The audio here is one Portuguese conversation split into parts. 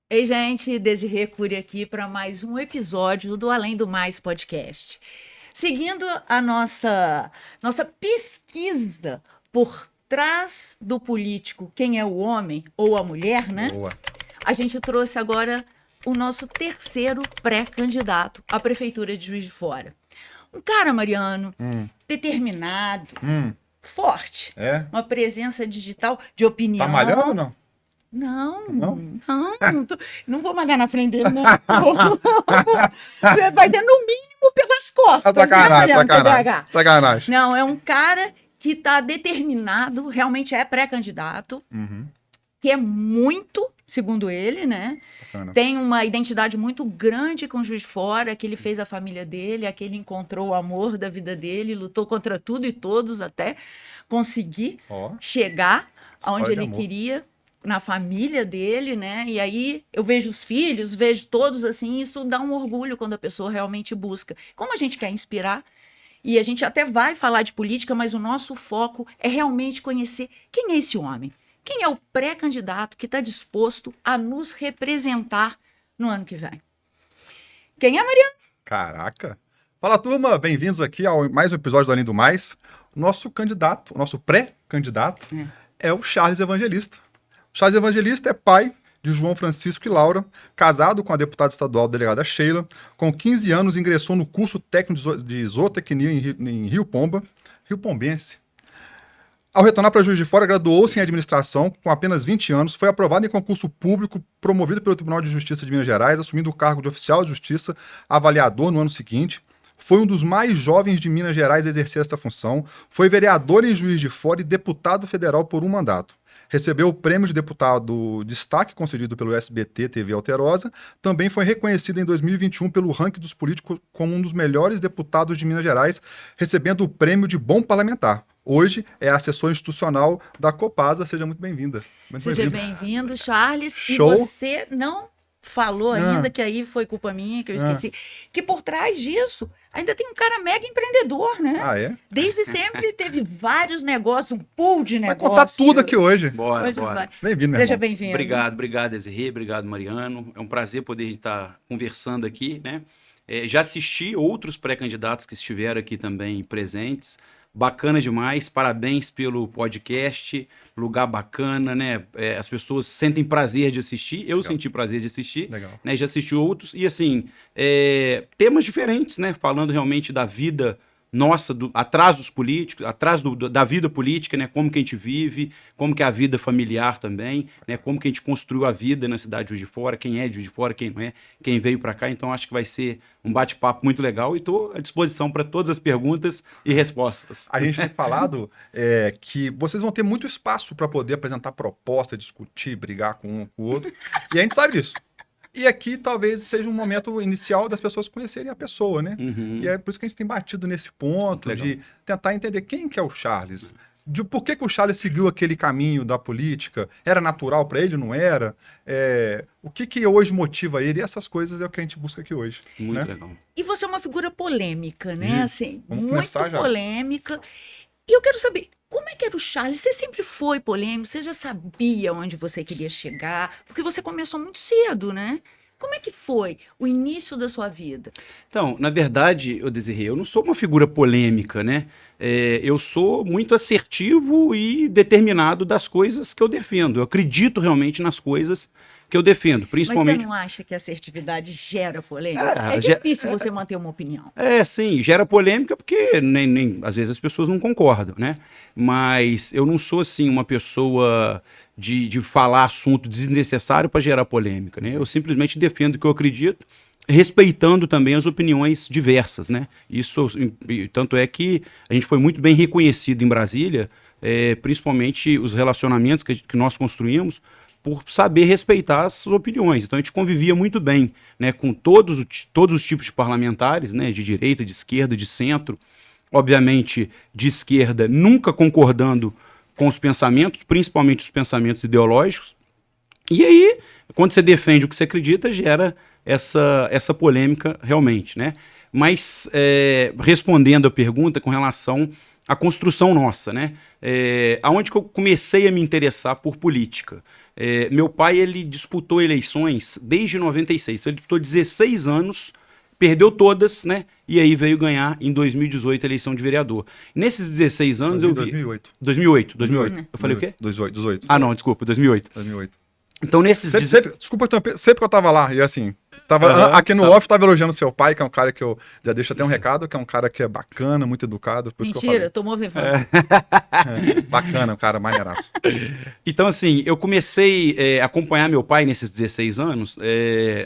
Ei, gente, Desirê Cury aqui para mais um episódio do Além do Mais podcast. Seguindo a nossa pesquisa por trás do político, quem é o homem ou a mulher, né? Boa. A gente trouxe agora o nosso terceiro pré-candidato à Prefeitura de Juiz de Fora. Um cara, Mariano, determinado, forte, uma presença digital de opinião. Tá malhando ou não? Não vou malhar na frente dele, não. Vai ter no mínimo pelas costas, Sacanagem. Não, é um cara que está determinado, realmente é pré-candidato, que é muito, segundo ele, né? Bacana. Tem uma identidade muito grande com o Juiz de Fora, que ele fez a família dele, que ele encontrou o amor da vida dele, lutou contra tudo e todos até conseguir chegar aonde ele queria, na família dele, né? E aí eu vejo os filhos, vejo todos assim, isso dá um orgulho quando a pessoa realmente busca. Como a gente quer inspirar, e a gente até vai falar de política, mas o nosso foco é realmente conhecer quem é esse homem. Quem é o pré-candidato que está disposto a nos representar no ano que vem? Quem é, Mariano? Caraca. Fala, turma. Bem-vindos aqui a mais um episódio do Além do Mais. O nosso candidato, o nosso pré-candidato é o Charles Evangelista. O Charles Evangelista é pai de João Francisco e Laura, casado com a deputada estadual delegada Sheila. Com 15 anos, ingressou no curso técnico de zootecnia em Rio Pombense. Ao retornar para Juiz de Fora, graduou-se em administração com apenas 20 anos, foi aprovado em concurso público promovido pelo Tribunal de Justiça de Minas Gerais, assumindo o cargo de oficial de justiça avaliador no ano seguinte. Foi um dos mais jovens de Minas Gerais a exercer essa função, foi vereador em Juiz de Fora e deputado federal por um mandato. Recebeu o prêmio de deputado destaque concedido pelo SBT TV Alterosa. Também foi reconhecido em 2021 pelo ranking dos políticos como um dos melhores deputados de Minas Gerais, recebendo o prêmio de bom parlamentar. Hoje é assessor institucional da Copasa. Seja muito bem-vinda. Seja bem-vindo, Charles. Show. E você não falou ainda, que aí foi culpa minha, que eu esqueci, que por trás disso ainda tem um cara mega empreendedor, né? Ah, é? Desde sempre teve vários negócios, um pool de negócios. Vai contar tudo aqui hoje. Bora. Bem-vindo, meu Seja irmão. bem-vindo. Obrigado, Desirê. Obrigado, Mariano. É um prazer poder estar conversando aqui, né? Já assisti outros pré-candidatos que estiveram aqui também presentes. Bacana demais, parabéns pelo podcast, lugar bacana, né? As pessoas sentem prazer de assistir, eu senti prazer de assistir, né? Já assisti outros, e assim, temas diferentes, né? Falando realmente da vida nossa, atrás dos políticos, atrás da vida política, né? Como que a gente vive, como que é a vida familiar também, né? Como que a gente construiu a vida na cidade de Juiz de Fora, quem é de Juiz de Fora, quem não é, quem veio para cá. Então acho que vai ser um bate-papo muito legal e estou à disposição para todas as perguntas e respostas. A gente tem falado que vocês vão ter muito espaço para poder apresentar proposta, discutir, brigar com um com o outro, e a gente sabe disso. E aqui talvez seja um momento inicial das pessoas conhecerem a pessoa, né? E é por isso que a gente tem batido nesse ponto de tentar entender quem que é o Charles. De por que o Charles seguiu aquele caminho da política? Era natural para ele, não era? O que hoje motiva ele? E essas coisas é o que a gente busca aqui hoje. Muito legal. E você é uma figura polêmica, né? Assim, Vamos muito polêmica. E eu quero saber, como é que era o Charles? Você sempre foi polêmico? Você já sabia onde você queria chegar? Porque você começou muito cedo, né? Como é que foi o início da sua vida? Então, na verdade, Desirê, eu não sou uma figura polêmica, né? Eu sou muito assertivo e determinado das coisas que eu defendo. Eu acredito realmente nas coisas que eu defendo, principalmente... Mas você não acha que a assertividade gera polêmica? É difícil você manter uma opinião. Sim, gera polêmica porque às vezes as pessoas não concordam, né? Mas eu não sou, assim, uma pessoa de falar assunto desnecessário para gerar polêmica, né? Eu simplesmente defendo o que eu acredito, respeitando também as opiniões diversas, né? Isso, tanto é que a gente foi muito bem reconhecido em Brasília, principalmente os relacionamentos que nós construímos, por saber respeitar as opiniões. Então a gente convivia muito bem, né, com todos os tipos de parlamentares, né, de direita, de esquerda, de centro, obviamente de esquerda, nunca concordando com os pensamentos, principalmente os pensamentos ideológicos. E aí, quando você defende o que você acredita, gera essa polêmica realmente, né? Mas respondendo a pergunta com relação a construção nossa, né? Aonde que eu comecei a me interessar por política? Meu pai, ele disputou eleições desde 96, então ele disputou 16 anos, perdeu todas, né? E aí veio ganhar em 2018 a eleição de vereador. Nesses 16 anos eu vi... 2008. 2008. Eu falei o quê? 18. Ah, não, desculpa, 2008. Então, nesses... Desculpa, sempre que eu tava lá, e assim, aqui no off, tava elogiando seu pai, que é um cara que eu já deixo até um recado, que é um cara que é bacana, muito educado. Mentira, tomou revanche. Bacana, um cara maneiraço. Então, assim, eu comecei a acompanhar meu pai nesses 16 anos.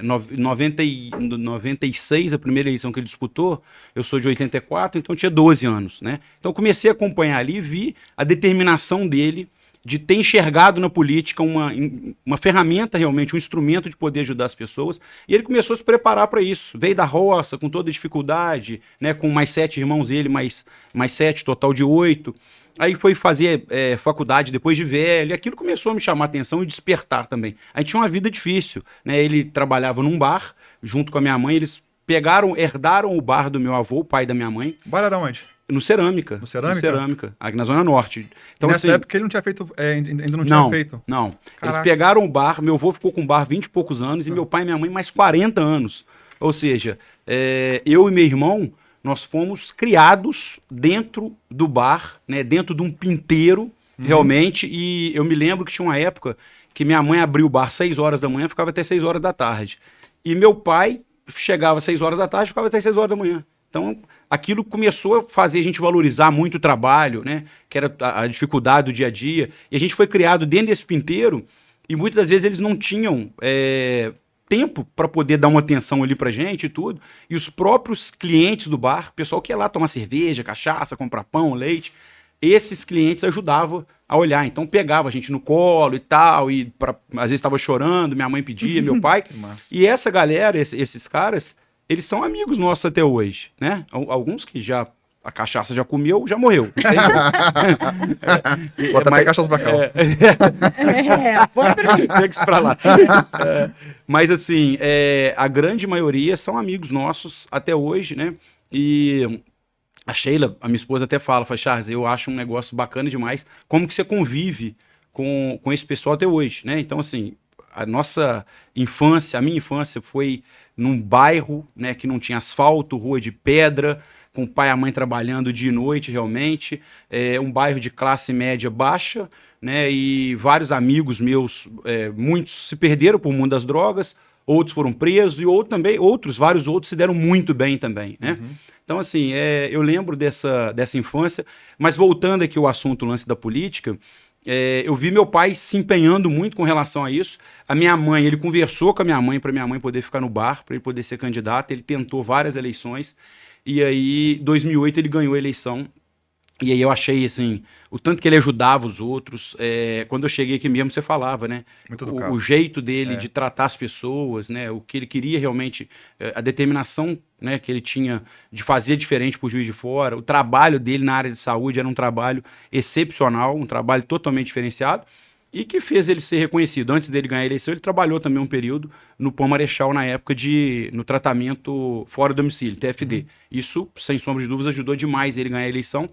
96, a primeira eleição que ele disputou, eu sou de 84, então eu tinha 12 anos, né? Então, eu comecei a acompanhar ali e vi a determinação dele de ter enxergado na política uma ferramenta realmente, um instrumento de poder ajudar as pessoas, e ele começou a se preparar para isso. Veio da roça, com toda dificuldade, né, com mais 7 irmãos, ele mais 7, total de 8. Aí foi fazer faculdade depois de velho, e aquilo começou a me chamar a atenção e despertar também. A gente tinha uma vida difícil, né? Ele trabalhava num bar, junto com a minha mãe, eles herdaram o bar do meu avô, o pai da minha mãe. O bar era onde? No Cerâmica. No Cerâmica? Aqui na Zona Norte. Então, nessa época ele não tinha feito, ainda não tinha feito? Não. Caraca. Eles pegaram o bar, meu avô ficou com o bar 20 e poucos anos, e meu pai e minha mãe mais 40 anos. Ou seja, eu e meu irmão, nós fomos criados dentro do bar, né, dentro de um pinteiro, realmente, e eu me lembro que tinha uma época que minha mãe abriu o bar 6 horas da manhã, ficava até 6 horas da tarde. E meu pai chegava às 6 horas da tarde, ficava até 6 horas da manhã. Então, aquilo começou a fazer a gente valorizar muito o trabalho, né? Que era a dificuldade do dia a dia. E a gente foi criado dentro desse pinteiro e muitas das vezes eles não tinham tempo para poder dar uma atenção ali pra gente e tudo. E os próprios clientes do bar, o pessoal que ia lá tomar cerveja, cachaça, comprar pão, leite, esses clientes ajudavam a olhar. Então, pegava a gente no colo e tal, e às vezes estava chorando, minha mãe pedia, meu pai. E essa galera, esses caras... Eles são amigos nossos até hoje, né? Alguns que a cachaça já comeu, já morreu. Bota até cachaça pra cá. Pega isso pra lá. Mas assim, a grande maioria são amigos nossos até hoje, né? E a Sheila, a minha esposa, até fala, Charles, eu acho um negócio bacana demais. Como que você convive com esse pessoal até hoje, né? Então, assim, a minha infância foi num bairro, né, que não tinha asfalto, rua de pedra, com o pai e a mãe trabalhando dia e noite, realmente. Um bairro de classe média baixa, né, e vários amigos meus, muitos se perderam por mundo das drogas, outros foram presos, e vários outros se deram muito bem também, né? Então, assim, eu lembro dessa infância, mas voltando aqui ao assunto, o lance da política, eu vi meu pai se empenhando muito com relação a isso. A minha mãe, ele conversou com a minha mãe para minha mãe poder ficar no bar, para ele poder ser candidato. Ele tentou várias eleições e aí, em 2008, ele ganhou a eleição. E aí eu achei, assim, o tanto que ele ajudava os outros. Quando eu cheguei aqui mesmo, você falava, né? Muito educado. O jeito dele de tratar as pessoas, né? O que ele queria realmente, a determinação, né, que ele tinha de fazer diferente para o Juiz de Fora. O trabalho dele na área de saúde era um trabalho excepcional, um trabalho totalmente diferenciado e que fez ele ser reconhecido. Antes dele ganhar a eleição, ele trabalhou também um período no Pão Marechal, na época no tratamento fora do domicílio, TFD. Isso, sem sombra de dúvidas, ajudou demais ele ganhar a eleição.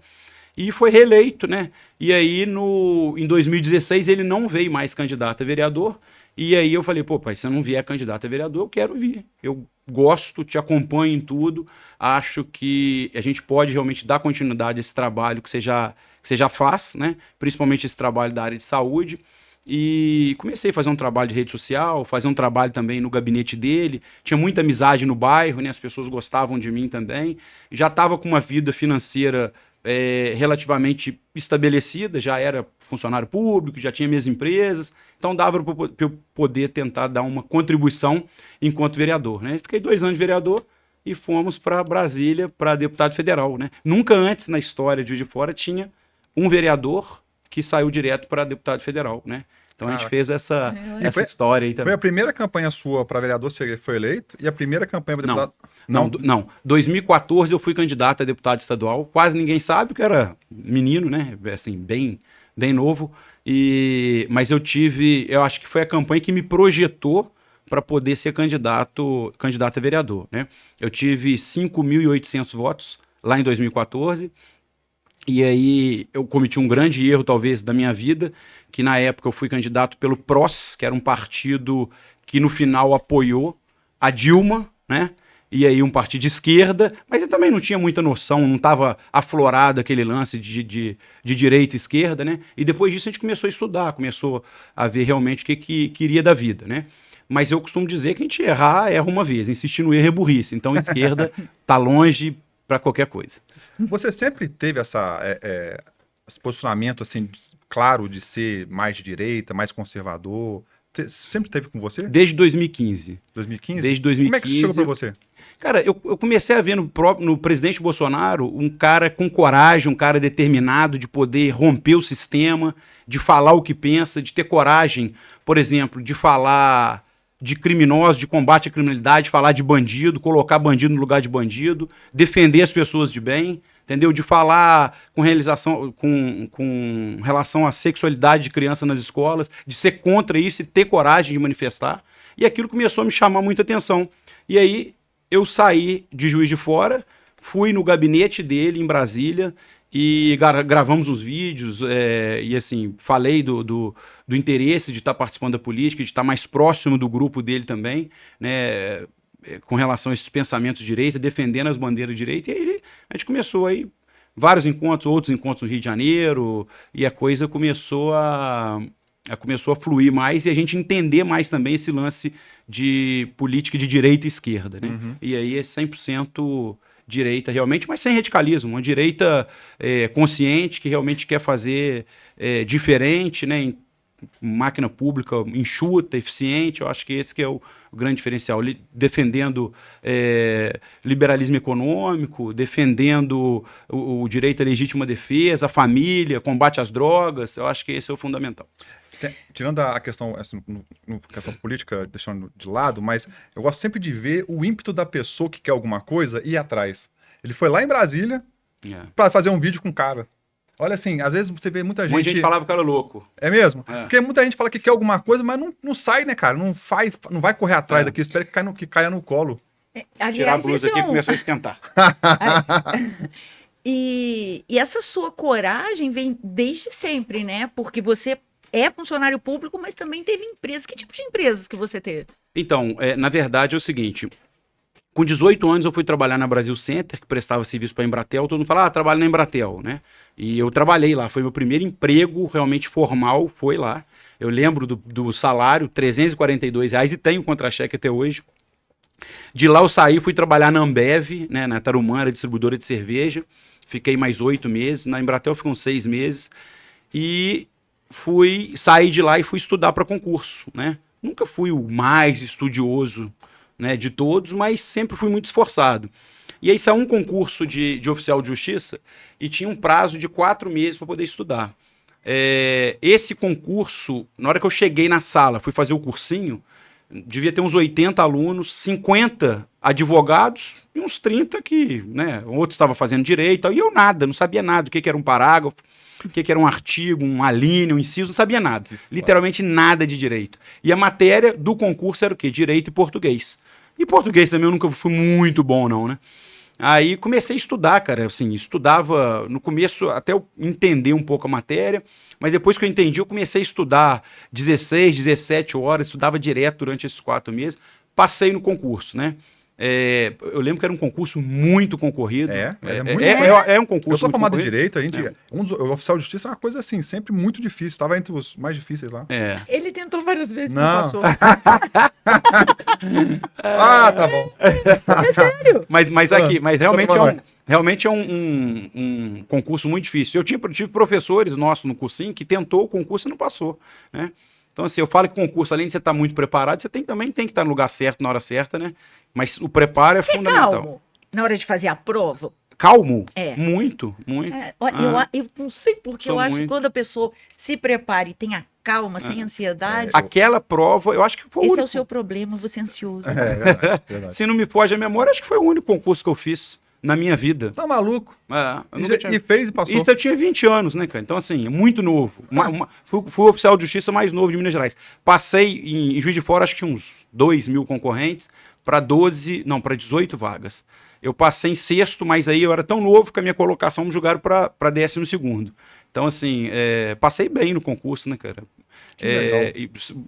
E foi reeleito, né? E aí, em 2016, ele não veio mais candidato a vereador. E aí eu falei, pô, pai, se você não vier candidato a vereador, eu quero vir. Eu gosto, te acompanho em tudo. Acho que a gente pode realmente dar continuidade a esse trabalho que você já faz, né? Principalmente esse trabalho da área de saúde. E comecei a fazer um trabalho de rede social, fazer um trabalho também no gabinete dele. Tinha muita amizade no bairro, né? As pessoas gostavam de mim também. Já estava com uma vida financeira relativamente estabelecida, já era funcionário público, já tinha minhas empresas, então dava para eu poder tentar dar uma contribuição enquanto vereador, né? Fiquei 2 anos de vereador e fomos para Brasília para deputado federal, né? Nunca antes na história de Juiz de Fora tinha um vereador que saiu direto para deputado federal, né? Então a gente fez essa história aí também. Foi a primeira campanha sua para vereador, você foi eleito? E a primeira campanha para deputado? Não. 2014 eu fui candidato a deputado estadual. Quase ninguém sabe, porque eu era menino, né? Assim, bem novo. Mas eu acho que foi a campanha que me projetou para poder ser candidato a vereador, né? Eu tive 5.800 votos lá em 2014. E aí eu cometi um grande erro, talvez, da minha vida, que na época eu fui candidato pelo PROS, que era um partido que no final apoiou a Dilma, né? E aí um partido de esquerda, mas eu também não tinha muita noção, não estava aflorado aquele lance de direita e esquerda, né? E depois disso a gente começou a estudar, começou a ver realmente o que queria da vida, né? Mas eu costumo dizer que a gente erra uma vez, insistir no erro é burrice. Então a esquerda tá longe para qualquer coisa. Você sempre teve esse posicionamento assim, claro de ser mais de direita, mais conservador? Sempre teve com você? Desde 2015. 2015? Desde 2015. Como é que isso chegou para você? Cara, eu comecei a ver no presidente Bolsonaro um cara com coragem, um cara determinado de poder romper o sistema, de falar o que pensa, de ter coragem, por exemplo, de falar de criminosos, de combate à criminalidade, falar de bandido, colocar bandido no lugar de bandido, defender as pessoas de bem, entendeu? De falar com relação à sexualidade de criança nas escolas, de ser contra isso e ter coragem de manifestar. E aquilo começou a me chamar muita atenção. E aí eu saí de Juiz de Fora, fui no gabinete dele em Brasília e gravamos uns vídeos e assim, falei do interesse de estar participando da política, de estar mais próximo do grupo dele também, né, com relação a esses pensamentos de direita, defendendo as bandeiras de direita, e aí a gente começou aí vários encontros, outros encontros no Rio de Janeiro, e a coisa começou a fluir mais e a gente entender mais também esse lance de política de direita e esquerda, né? Uhum. E aí é 100% direita realmente, mas sem radicalismo, uma direita consciente que realmente quer fazer diferente, né? Em máquina pública enxuta, eficiente. Eu acho que esse que é o grande diferencial, defendendo liberalismo econômico, defendendo o direito à legítima defesa, a família, combate às drogas. Eu acho que esse é o fundamental. Tirando a questão, assim, questão política, deixando de lado, mas eu gosto sempre de ver o ímpeto da pessoa que quer alguma coisa e ir atrás. Ele foi lá em Brasília para fazer um vídeo com o cara. Olha assim, às vezes você vê muita gente... Muita gente falava que o cara é louco. É mesmo? Porque muita gente fala que quer alguma coisa, mas não sai, né, cara? Não vai correr atrás daqui, espera que caia no colo. Aliás, tirar a blusa aqui e começou a esquentar. E essa sua coragem vem desde sempre, né? Porque você é funcionário público, mas também teve empresas. Que tipo de empresas que você teve? Então, na verdade é o seguinte... Com 18 anos eu fui trabalhar na Brasil Center, que prestava serviço para a Embratel. Todo mundo fala, trabalho na Embratel, né? E eu trabalhei lá, foi meu primeiro emprego realmente formal, foi lá. Eu lembro do salário, R$342, e tenho contra-cheque até hoje. De lá eu saí, fui trabalhar na Ambev, né, na Tarumã, era distribuidora de cerveja. Fiquei mais 8 meses, na Embratel ficam 6 meses. E saí de lá e fui estudar para concurso, né? Nunca fui o mais estudioso, né, de todos, mas sempre fui muito esforçado. E aí saiu um concurso de oficial de justiça e tinha um prazo de 4 meses para poder estudar. Esse concurso, na hora que eu cheguei na sala, fui fazer o cursinho, devia ter uns 80 alunos, 50 advogados e uns 30 que, né, outros estavam fazendo direito, e eu não sabia nada, o que era um parágrafo, o que era um artigo, um alínea, um inciso, não sabia nada. Literalmente nada de direito. E a matéria do concurso era o quê? Direito e português. E português também eu nunca fui muito bom, não, né? Aí comecei a estudar, cara, assim, estudava no começo até eu entender um pouco a matéria, mas depois que eu entendi, eu comecei a estudar 16, 17 horas, estudava direto durante esses 4 meses, passei no concurso, né? Eu lembro que era um concurso muito concorrido. É um concurso. Eu sou formado em direito, o oficial de justiça é uma coisa assim, sempre muito difícil, estava entre os mais difíceis lá. Ele tentou várias vezes, não passou. Tá bom. É sério. Mas realmente é um concurso muito difícil. Eu tive professores nossos no cursinho que tentou o concurso e não passou, né? Então, assim, eu falo que concurso, além de você estar muito preparado, você também tem que estar no lugar certo, na hora certa, né? Mas o preparo é fundamental. Calmo na hora de fazer a prova? Calmo? Muito, muito. Eu não sei porque eu acho que quando a pessoa se prepara e tem a calma, sem ansiedade... Aquela prova, eu acho que foi o único. Esse é o seu problema, você é ansioso. Verdade. Se não me foge a memória, acho que foi o único concurso que eu fiz na minha vida. Tá maluco? E fez e passou. Isso eu tinha 20 anos, né, cara? Então, assim, muito novo. Fui o oficial de justiça mais novo de Minas Gerais. Passei em Juiz de Fora, acho que uns 2.000 concorrentes, para 18 vagas. eu passei em sexto, mas aí eu era tão novo que a minha colocação me jogaram para 12º. Então, assim, passei bem no concurso, né, cara?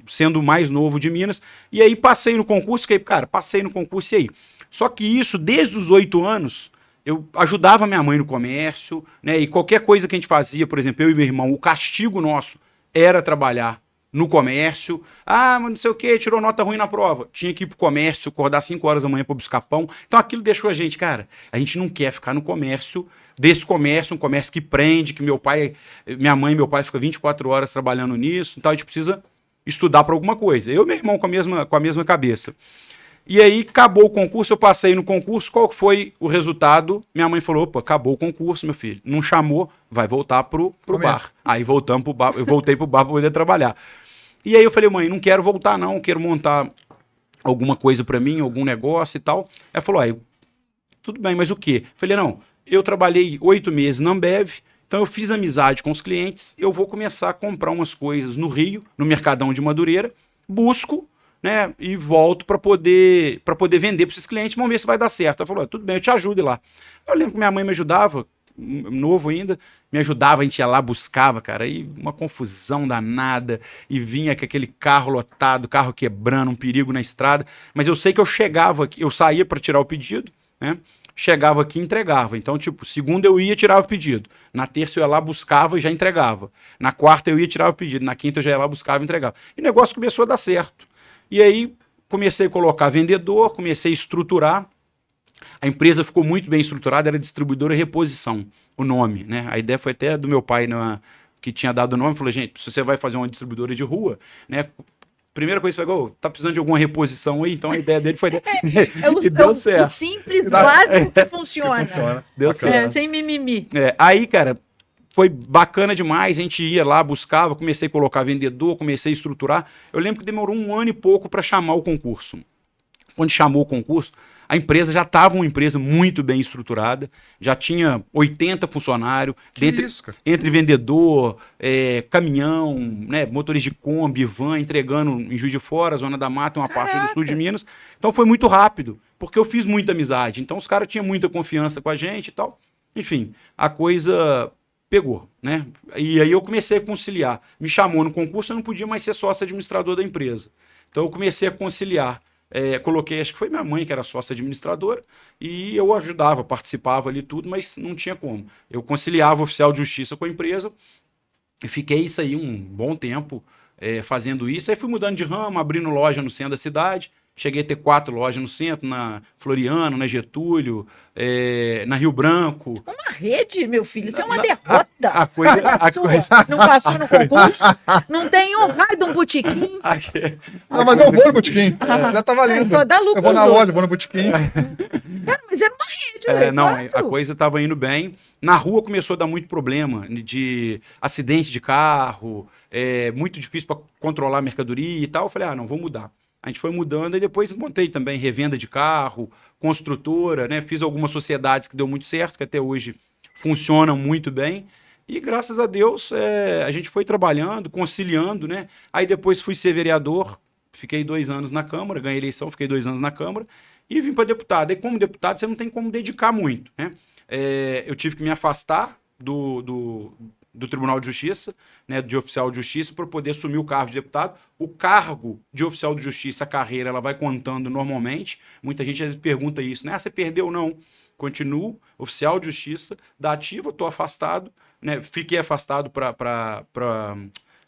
Sendo o mais novo de Minas. E aí passei no concurso, passei no concurso e aí. Só que isso, desde os 8 anos, eu ajudava minha mãe no comércio, né? E qualquer coisa que a gente fazia, por exemplo, eu e meu irmão, o castigo nosso era trabalhar no comércio. Ah, mas não sei o que, tirou nota ruim na prova. Tinha que ir pro comércio, acordar 5 horas da manhã para buscar pão. Então aquilo deixou a gente, cara, a gente não quer ficar no comércio, um comércio que prende, que minha mãe e meu pai ficam 24 horas trabalhando nisso, então a gente precisa estudar para alguma coisa. Eu e meu irmão com a mesma cabeça. E aí acabou o concurso, eu passei no concurso, qual foi o resultado? Minha mãe falou, opa, acabou o concurso, meu filho. Não chamou, vai voltar pro bar. Aí voltamos pro bar, eu voltei pro bar para poder trabalhar. E aí eu falei, mãe, não quero voltar não, quero montar alguma coisa para mim, algum negócio e tal. Ela falou, tudo bem, mas o quê? Eu falei, não, eu trabalhei 8 meses na Ambev, então eu fiz amizade com os clientes, eu vou começar a comprar umas coisas no Rio, no Mercadão de Madureira, busco, né, e volto para poder vender para esses clientes, vamos ver se vai dar certo. Ela falou, tudo bem, eu te ajudo lá. Eu lembro que minha mãe me ajudava, novo ainda, me ajudava, a gente ia lá, buscava, cara, aí uma confusão danada, e vinha com aquele carro lotado, carro quebrando, um perigo na estrada, mas eu sei que eu chegava aqui, eu saía para tirar o pedido, né, chegava aqui e entregava. Então, tipo, segunda eu ia, tirava o pedido. Na terça eu ia lá, buscava e já entregava. Na quarta eu ia, tirava o pedido. Na quinta eu já ia lá, buscava e entregava. E o negócio começou a dar certo. E aí comecei a colocar vendedor, comecei a estruturar. A empresa ficou muito bem estruturada, era distribuidora e reposição, o nome, né? A ideia foi até do meu pai, que tinha dado o nome, falou, gente, se você vai fazer uma distribuidora de rua, né? Primeira coisa que você falou, tá precisando de alguma reposição aí? Então a ideia dele foi... e deu certo. O simples, básico que funciona. Deu certo. Sem mimimi. Aí, cara, foi bacana demais, a gente ia lá, buscava, comecei a colocar vendedor, comecei a estruturar. Eu lembro que demorou 1 ano e pouco para chamar o concurso. Quando chamou o concurso, a empresa já estava uma empresa muito bem estruturada, já tinha 80 funcionários, entre vendedor, caminhão, né, motorista de Kombi, van, entregando em Juiz de Fora, Zona da Mata, uma parte do sul de Minas. Então foi muito rápido, porque eu fiz muita amizade. Então os caras tinham muita confiança com a gente e tal. Enfim, a coisa pegou, né? E aí eu comecei a conciliar. Me chamou no concurso, eu não podia mais ser sócio administrador da empresa. Então eu comecei a conciliar. Coloquei, acho que foi minha mãe que era sócia administradora, e eu ajudava, participava ali tudo, mas não tinha como. Eu conciliava o oficial de justiça com a empresa e fiquei isso aí um bom tempo fazendo isso. Aí fui mudando de ramo, abrindo loja no centro da cidade. Cheguei a ter 4 lojas no centro, na Floriano, na Getúlio, na Rio Branco. Uma rede, meu filho, isso é uma derrota. A coisa... Não passou no concurso? Não tem um raio de um botequim? Mas eu vou no botequim. Já tá valendo. Eu vou na loja, vou no botequim. Cara, mas era uma rede. Não, a coisa tava indo bem. Na rua começou a dar muito problema de acidente de carro, muito difícil para controlar a mercadoria e tal. Eu falei, não, vou mudar. A gente foi mudando e depois montei também revenda de carro, construtora, né? Fiz algumas sociedades que deu muito certo, que até hoje funcionam muito bem. E graças a Deus a gente foi trabalhando, conciliando, né? Aí depois fui ser vereador, fiquei 2 anos na Câmara, ganhei eleição, fiquei 2 anos na Câmara e vim para deputado. E como deputado você não tem como dedicar muito, né? Eu tive que me afastar do Tribunal de Justiça, né, de oficial de justiça, para poder assumir o cargo de deputado. O cargo de oficial de justiça, a carreira, ela vai contando normalmente. Muita gente às vezes pergunta isso, né? Você perdeu ou não? Continuo oficial de justiça, da ativa, estou afastado, né? Fiquei afastado para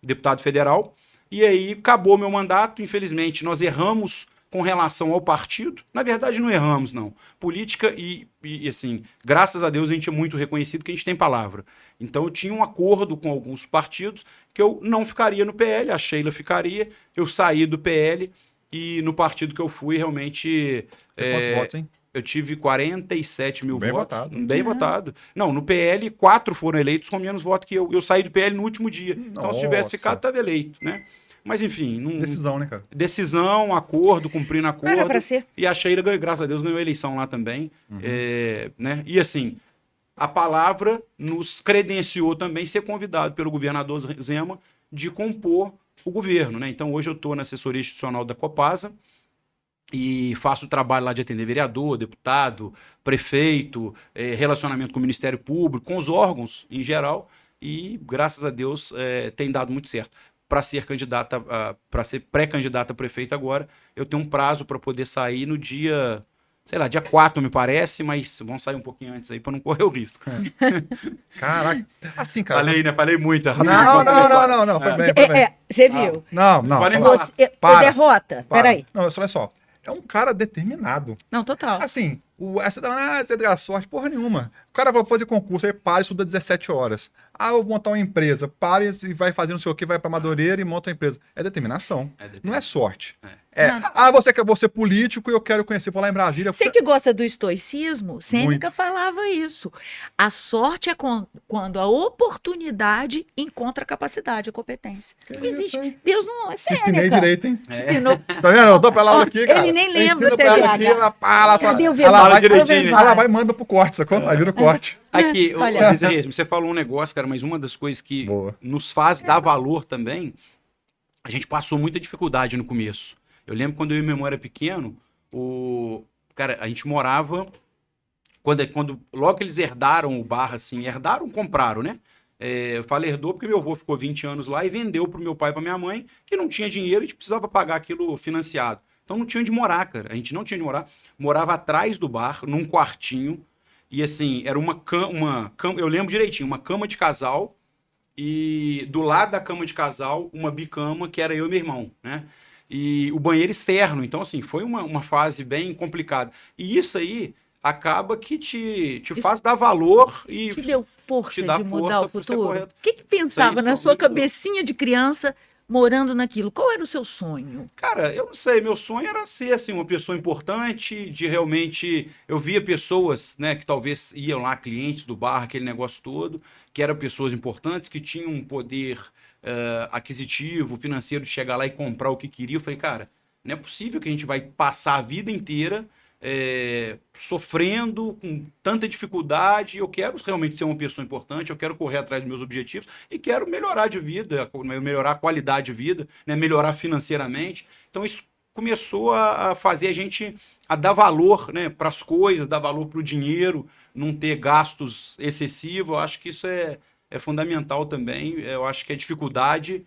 deputado federal. E aí acabou meu mandato. Infelizmente, nós erramos com relação ao partido. Na verdade, não erramos, não. Política e assim, graças a Deus, a gente é muito reconhecido que a gente tem palavra. Então, eu tinha um acordo com alguns partidos que eu não ficaria no PL, a Sheila ficaria, eu saí do PL e no partido que eu fui, realmente... Quantos votos, hein? Eu tive 47 mil bem votos. Votado. Bem votado. Não, no PL, 4 foram eleitos com menos votos que eu. Eu saí do PL no último dia. Então, se tivesse ficado, estava eleito, né? Mas, enfim... Decisão, né, cara? Decisão, acordo, cumprindo acordo. Era pra ser. E a Sheila, graças a Deus, ganhou a eleição lá também. Né? E, assim, a palavra nos credenciou também ser convidado pelo governador Zema de compor o governo, né? Então, hoje eu estou na assessoria institucional da Copasa e faço o trabalho lá de atender vereador, deputado, prefeito, relacionamento com o Ministério Público, com os órgãos em geral, e graças a Deus tem dado muito certo. Para ser candidata, para ser pré-candidata a prefeito agora, eu tenho um prazo para poder sair no dia, sei lá, dia 4 me parece, mas vamos sair um pouquinho antes aí para não correr o risco. Caraca. Assim, cara. Falei, né? Falei muito. Não. Foi bem. Você viu? Não. Você derrota. Peraí. Não, olha só. É um cara determinado. Não, total. Assim, você dá sorte, porra nenhuma. O cara vai fazer concurso, aí para, estuda 17 horas. Eu vou montar uma empresa, para e vai fazer não sei o que, vai pra Madureira e monta uma empresa. É determinação. Não é sorte. Você quer ser político e eu quero conhecer, vou lá em Brasília. Você que gosta do estoicismo, Sêneca falava isso. A sorte é quando a oportunidade encontra a capacidade, a competência. Não existe. Deus não é Sêneca. Ensinei direito, hein? Ensinou. Tá vendo? Eu dou pra ela aqui, cara. Ele nem lembra, ela vai e manda pro corte, sacou? Aí vira o corte. Aqui, você falou um negócio, cara, mas uma das coisas que nos faz dar valor também, a gente passou muita dificuldade no começo. Eu lembro quando eu e meu irmão era pequeno, cara, a gente morava, logo que eles herdaram o bar, assim, compraram, né? Eu falo herdou porque meu avô ficou 20 anos lá e vendeu pro meu pai e pra minha mãe, que não tinha dinheiro e a gente precisava pagar aquilo financiado. Então não tinha onde morar, cara. A gente não tinha onde morar. Morava atrás do bar, num quartinho. E assim, era uma cama, eu lembro direitinho, uma cama de casal. E do lado da cama de casal, uma bicama, que era eu e meu irmão, né? E o banheiro externo. Então, assim, foi uma fase bem complicada. E isso aí acaba que te faz dar valor e te deu força de mudar o futuro. O que Isso pensava na sua cabecinha de criança morando naquilo? Qual era o seu sonho? Cara, eu não sei, meu sonho era ser assim, uma pessoa importante, de realmente... Eu via pessoas, né, que talvez iam lá, clientes do bar, aquele negócio todo, que eram pessoas importantes, que tinham um poder aquisitivo, financeiro, de chegar lá e comprar o que queria. Eu falei, cara, não é possível que a gente vai passar a vida inteira sofrendo com tanta dificuldade. Eu quero realmente ser uma pessoa importante, eu quero correr atrás dos meus objetivos e quero melhorar de vida, melhorar a qualidade de vida, né, melhorar financeiramente. Então isso começou a fazer a gente a dar valor, né, para as coisas, dar valor para o dinheiro, não ter gastos excessivos. Eu acho que isso é fundamental também. Eu acho que a dificuldade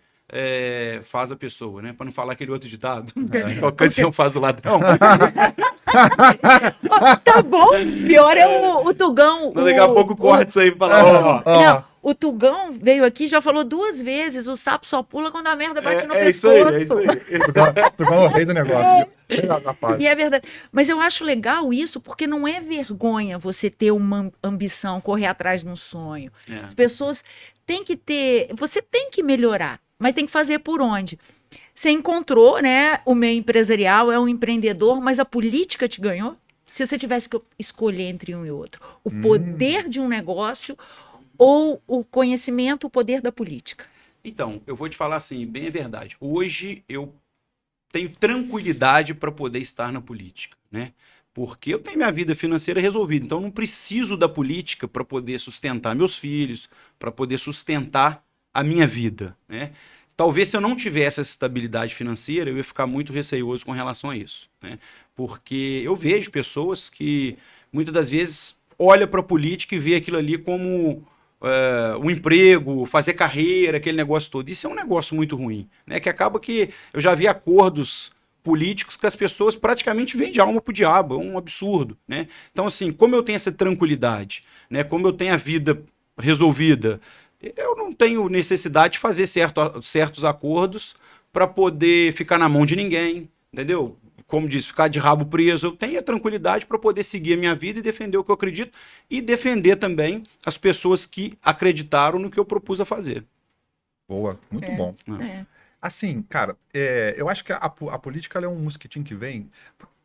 faz a pessoa, né? Para não falar aquele outro ditado. A ocasião faz o ladrão. Tá bom. Pior é o Tugão. Daqui a pouco corta isso aí e fala. Não, o Tugão veio aqui e já falou 2 vezes: o sapo só pula quando a merda bate no pescoço. É isso aí. Tugão é o rei do negócio. E é verdade. Mas eu acho legal isso, porque não é vergonha você ter uma ambição, correr atrás de um sonho. As pessoas têm que ter. Você tem que melhorar, mas tem que fazer por onde? Você encontrou, né? O meio empresarial é um empreendedor, mas a política te ganhou? Se você tivesse que escolher entre um e outro, o poder de um negócio ou o conhecimento, o poder da política? Então, eu vou te falar assim, bem a verdade. Hoje eu tenho tranquilidade para poder estar na política, né? Porque eu tenho minha vida financeira resolvida, então eu não preciso da política para poder sustentar meus filhos, para poder sustentar a minha vida, né? Talvez se eu não tivesse essa estabilidade financeira, eu ia ficar muito receoso com relação a isso, né? Porque eu vejo pessoas que muitas das vezes olham para a política e vê aquilo ali como um emprego, fazer carreira, aquele negócio todo. Isso é um negócio muito ruim, né? Que acaba que eu já vi acordos políticos que as pessoas praticamente vendem alma pro diabo, é um absurdo, né? Então, assim, como eu tenho essa tranquilidade, né? Como eu tenho a vida resolvida, eu não tenho necessidade de fazer certos acordos para poder ficar na mão de ninguém, entendeu? Como diz, ficar de rabo preso. Eu tenho a tranquilidade para poder seguir a minha vida e defender o que eu acredito e defender também as pessoas que acreditaram no que eu propus a fazer. Boa, muito bom. Assim, cara, eu acho que a política ela é um mosquitinho que vem,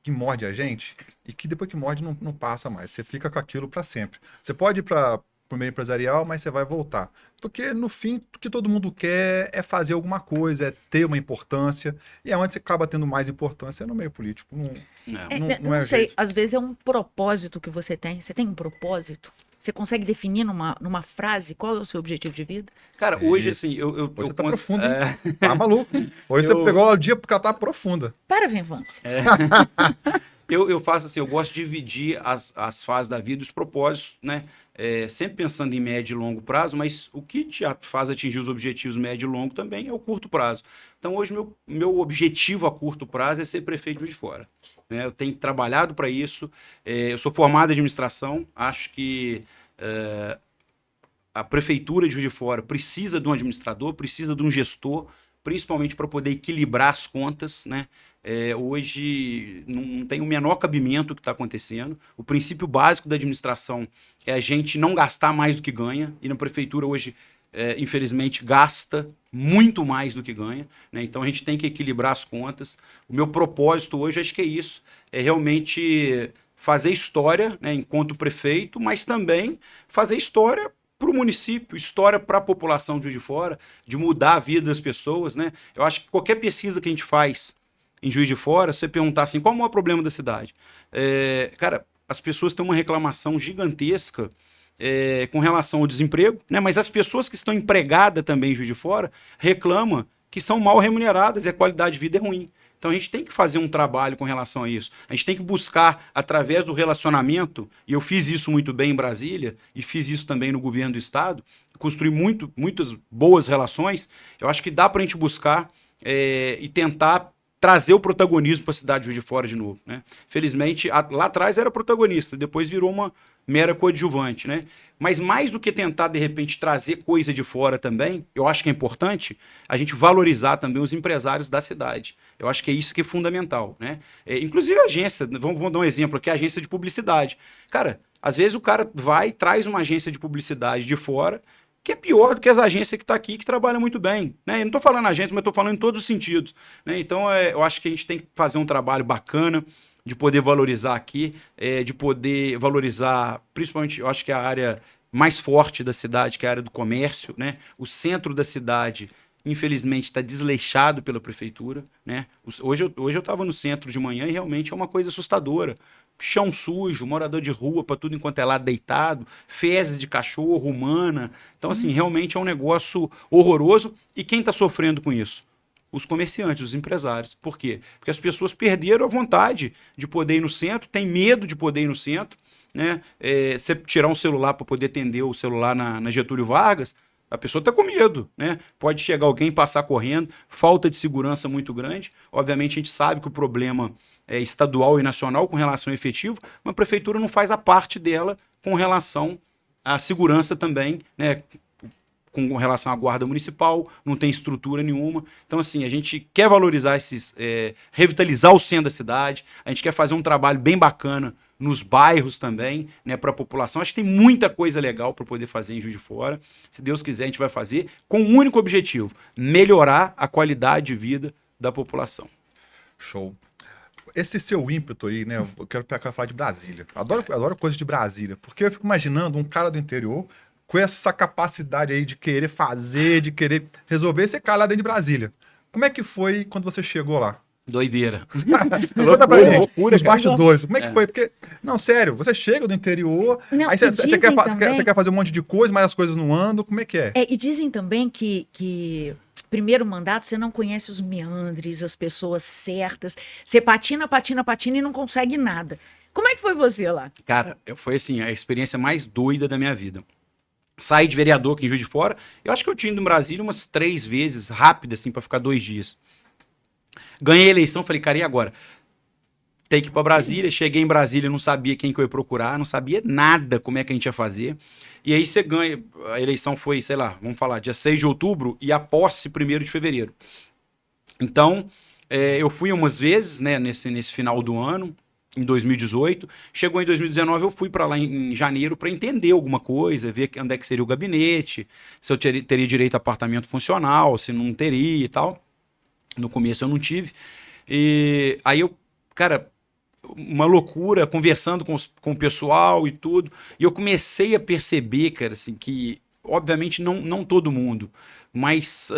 que morde a gente e que depois que morde não passa mais. Você fica com aquilo para sempre. Você pode ir para o meio empresarial, mas você vai voltar. Porque, no fim, o que todo mundo quer é fazer alguma coisa, é ter uma importância. E é onde você acaba tendo mais importância no meio político. Não sei, jeito. Às vezes é um propósito que você tem. Você tem um propósito? Você consegue definir numa frase qual é o seu objetivo de vida? Cara, hoje, assim, Hoje você tá profundo, hein? Tá maluco. Hoje você pegou o dia porque ela tá profunda. Para a infância. Eu faço assim, eu gosto de dividir as fases da vida, os propósitos, né? Sempre pensando em médio e longo prazo, mas o que te faz atingir os objetivos médio e longo também é o curto prazo. Então, hoje, meu objetivo a curto prazo é ser prefeito de Juiz de Fora. Né? Eu tenho trabalhado para isso, eu sou formado em administração, acho que a prefeitura de Juiz de Fora precisa de um administrador, precisa de um gestor, principalmente para poder equilibrar as contas, né? Hoje não tem o menor cabimento o que está acontecendo. O princípio básico da administração é a gente não gastar mais do que ganha, e na prefeitura hoje, infelizmente, gasta muito mais do que ganha, né? Então a gente tem que equilibrar as contas. O meu propósito hoje, acho que é isso, é realmente fazer história, né, enquanto prefeito, mas também fazer história para o município, história para a população de Juiz de Fora, de mudar a vida das pessoas, né? Eu acho que qualquer pesquisa que a gente faz em Juiz de Fora, se você perguntar assim, qual é o maior problema da cidade? Cara, as pessoas têm uma reclamação gigantesca com relação ao desemprego, né? Mas as pessoas que estão empregadas também em Juiz de Fora reclamam que são mal remuneradas e a qualidade de vida é ruim. Então a gente tem que fazer um trabalho com relação a isso. A gente tem que buscar, através do relacionamento, e eu fiz isso muito bem em Brasília, e fiz isso também no governo do estado, construí muitas boas relações. Eu acho que dá para a gente buscar e tentar trazer o protagonismo para a cidade de Juiz de Fora de novo, né? Felizmente, lá atrás era protagonista, depois virou uma mera coadjuvante, né? Mas mais do que tentar, de repente, trazer coisa de fora também, eu acho que é importante a gente valorizar também os empresários da cidade. Eu acho que é isso que é fundamental, né? Inclusive a agência, vamos dar um exemplo aqui, a agência de publicidade. Cara, às vezes o cara vai e traz uma agência de publicidade de fora, que é pior do que as agências que estão aqui, que trabalham muito bem, né? Eu não estou falando agência, mas estou falando em todos os sentidos, né? Então, eu acho que a gente tem que fazer um trabalho bacana de poder valorizar aqui, de poder valorizar, principalmente, eu acho que é a área mais forte da cidade, que é a área do comércio, né? O centro da cidade, infelizmente, está desleixado pela prefeitura, né? Hoje eu estava no centro de manhã e realmente é uma coisa assustadora. Chão sujo, morador de rua para tudo enquanto é lá deitado, fezes de cachorro, humana. Então, assim, realmente é um negócio horroroso. E quem está sofrendo com isso? Os comerciantes, os empresários. Por quê? Porque as pessoas perderam a vontade de poder ir no centro, tem medo de poder ir no centro, né? Você tirar um celular para poder atender o celular na Getúlio Vargas, a pessoa está com medo, né? Pode chegar alguém, passar correndo, falta de segurança muito grande. Obviamente, a gente sabe que o problema é estadual e nacional com relação ao efetivo, mas a prefeitura não faz a parte dela com relação à segurança também, né? Com relação à guarda municipal, não tem estrutura nenhuma. Então, assim, a gente quer valorizar revitalizar o centro da cidade, a gente quer fazer um trabalho bem bacana nos bairros também, né, para a população. Acho que tem muita coisa legal para poder fazer em Juiz de Fora. Se Deus quiser, a gente vai fazer com um único objetivo: melhorar a qualidade de vida da população. Show. Esse seu ímpeto aí, né? Eu quero falar de Brasília. Adoro coisas de Brasília, porque eu fico imaginando um cara do interior com essa capacidade aí de querer fazer, de querer resolver, esse cara lá dentro de Brasília. Como é que foi quando você chegou lá? Doideira. Conta pra gente, loucura, os bastidores. Como é que foi? Porque, não, sério, você chega do interior, não, aí você quer fazer um monte de coisa, mas as coisas não andam, como é que é? E dizem também que primeiro mandato você não conhece os meandres, as pessoas certas, você patina e não consegue nada. Como é que foi você lá? Cara, foi assim, a experiência mais doida da minha vida. Saí de vereador aqui em Juiz de Fora, eu acho que eu tinha ido em Brasília umas 3 vezes, rápido assim, pra ficar 2 dias. Ganhei a eleição, falei, cara, e agora? Tem que ir pra Brasília. Cheguei em Brasília, não sabia quem que eu ia procurar, não sabia nada como é que a gente ia fazer. E aí você ganha, a eleição foi, sei lá, vamos falar, dia 6 de outubro e a posse 1º de fevereiro. Então, eu fui umas vezes, né, nesse final do ano, em 2018. Chegou em 2019, eu fui para lá em janeiro para entender alguma coisa, ver onde é que seria o gabinete, se eu teria direito a apartamento funcional, se não teria e tal. No começo eu não tive. E aí cara, uma loucura, conversando com o pessoal e tudo. E eu comecei a perceber, cara, assim, que, obviamente, não todo mundo, mas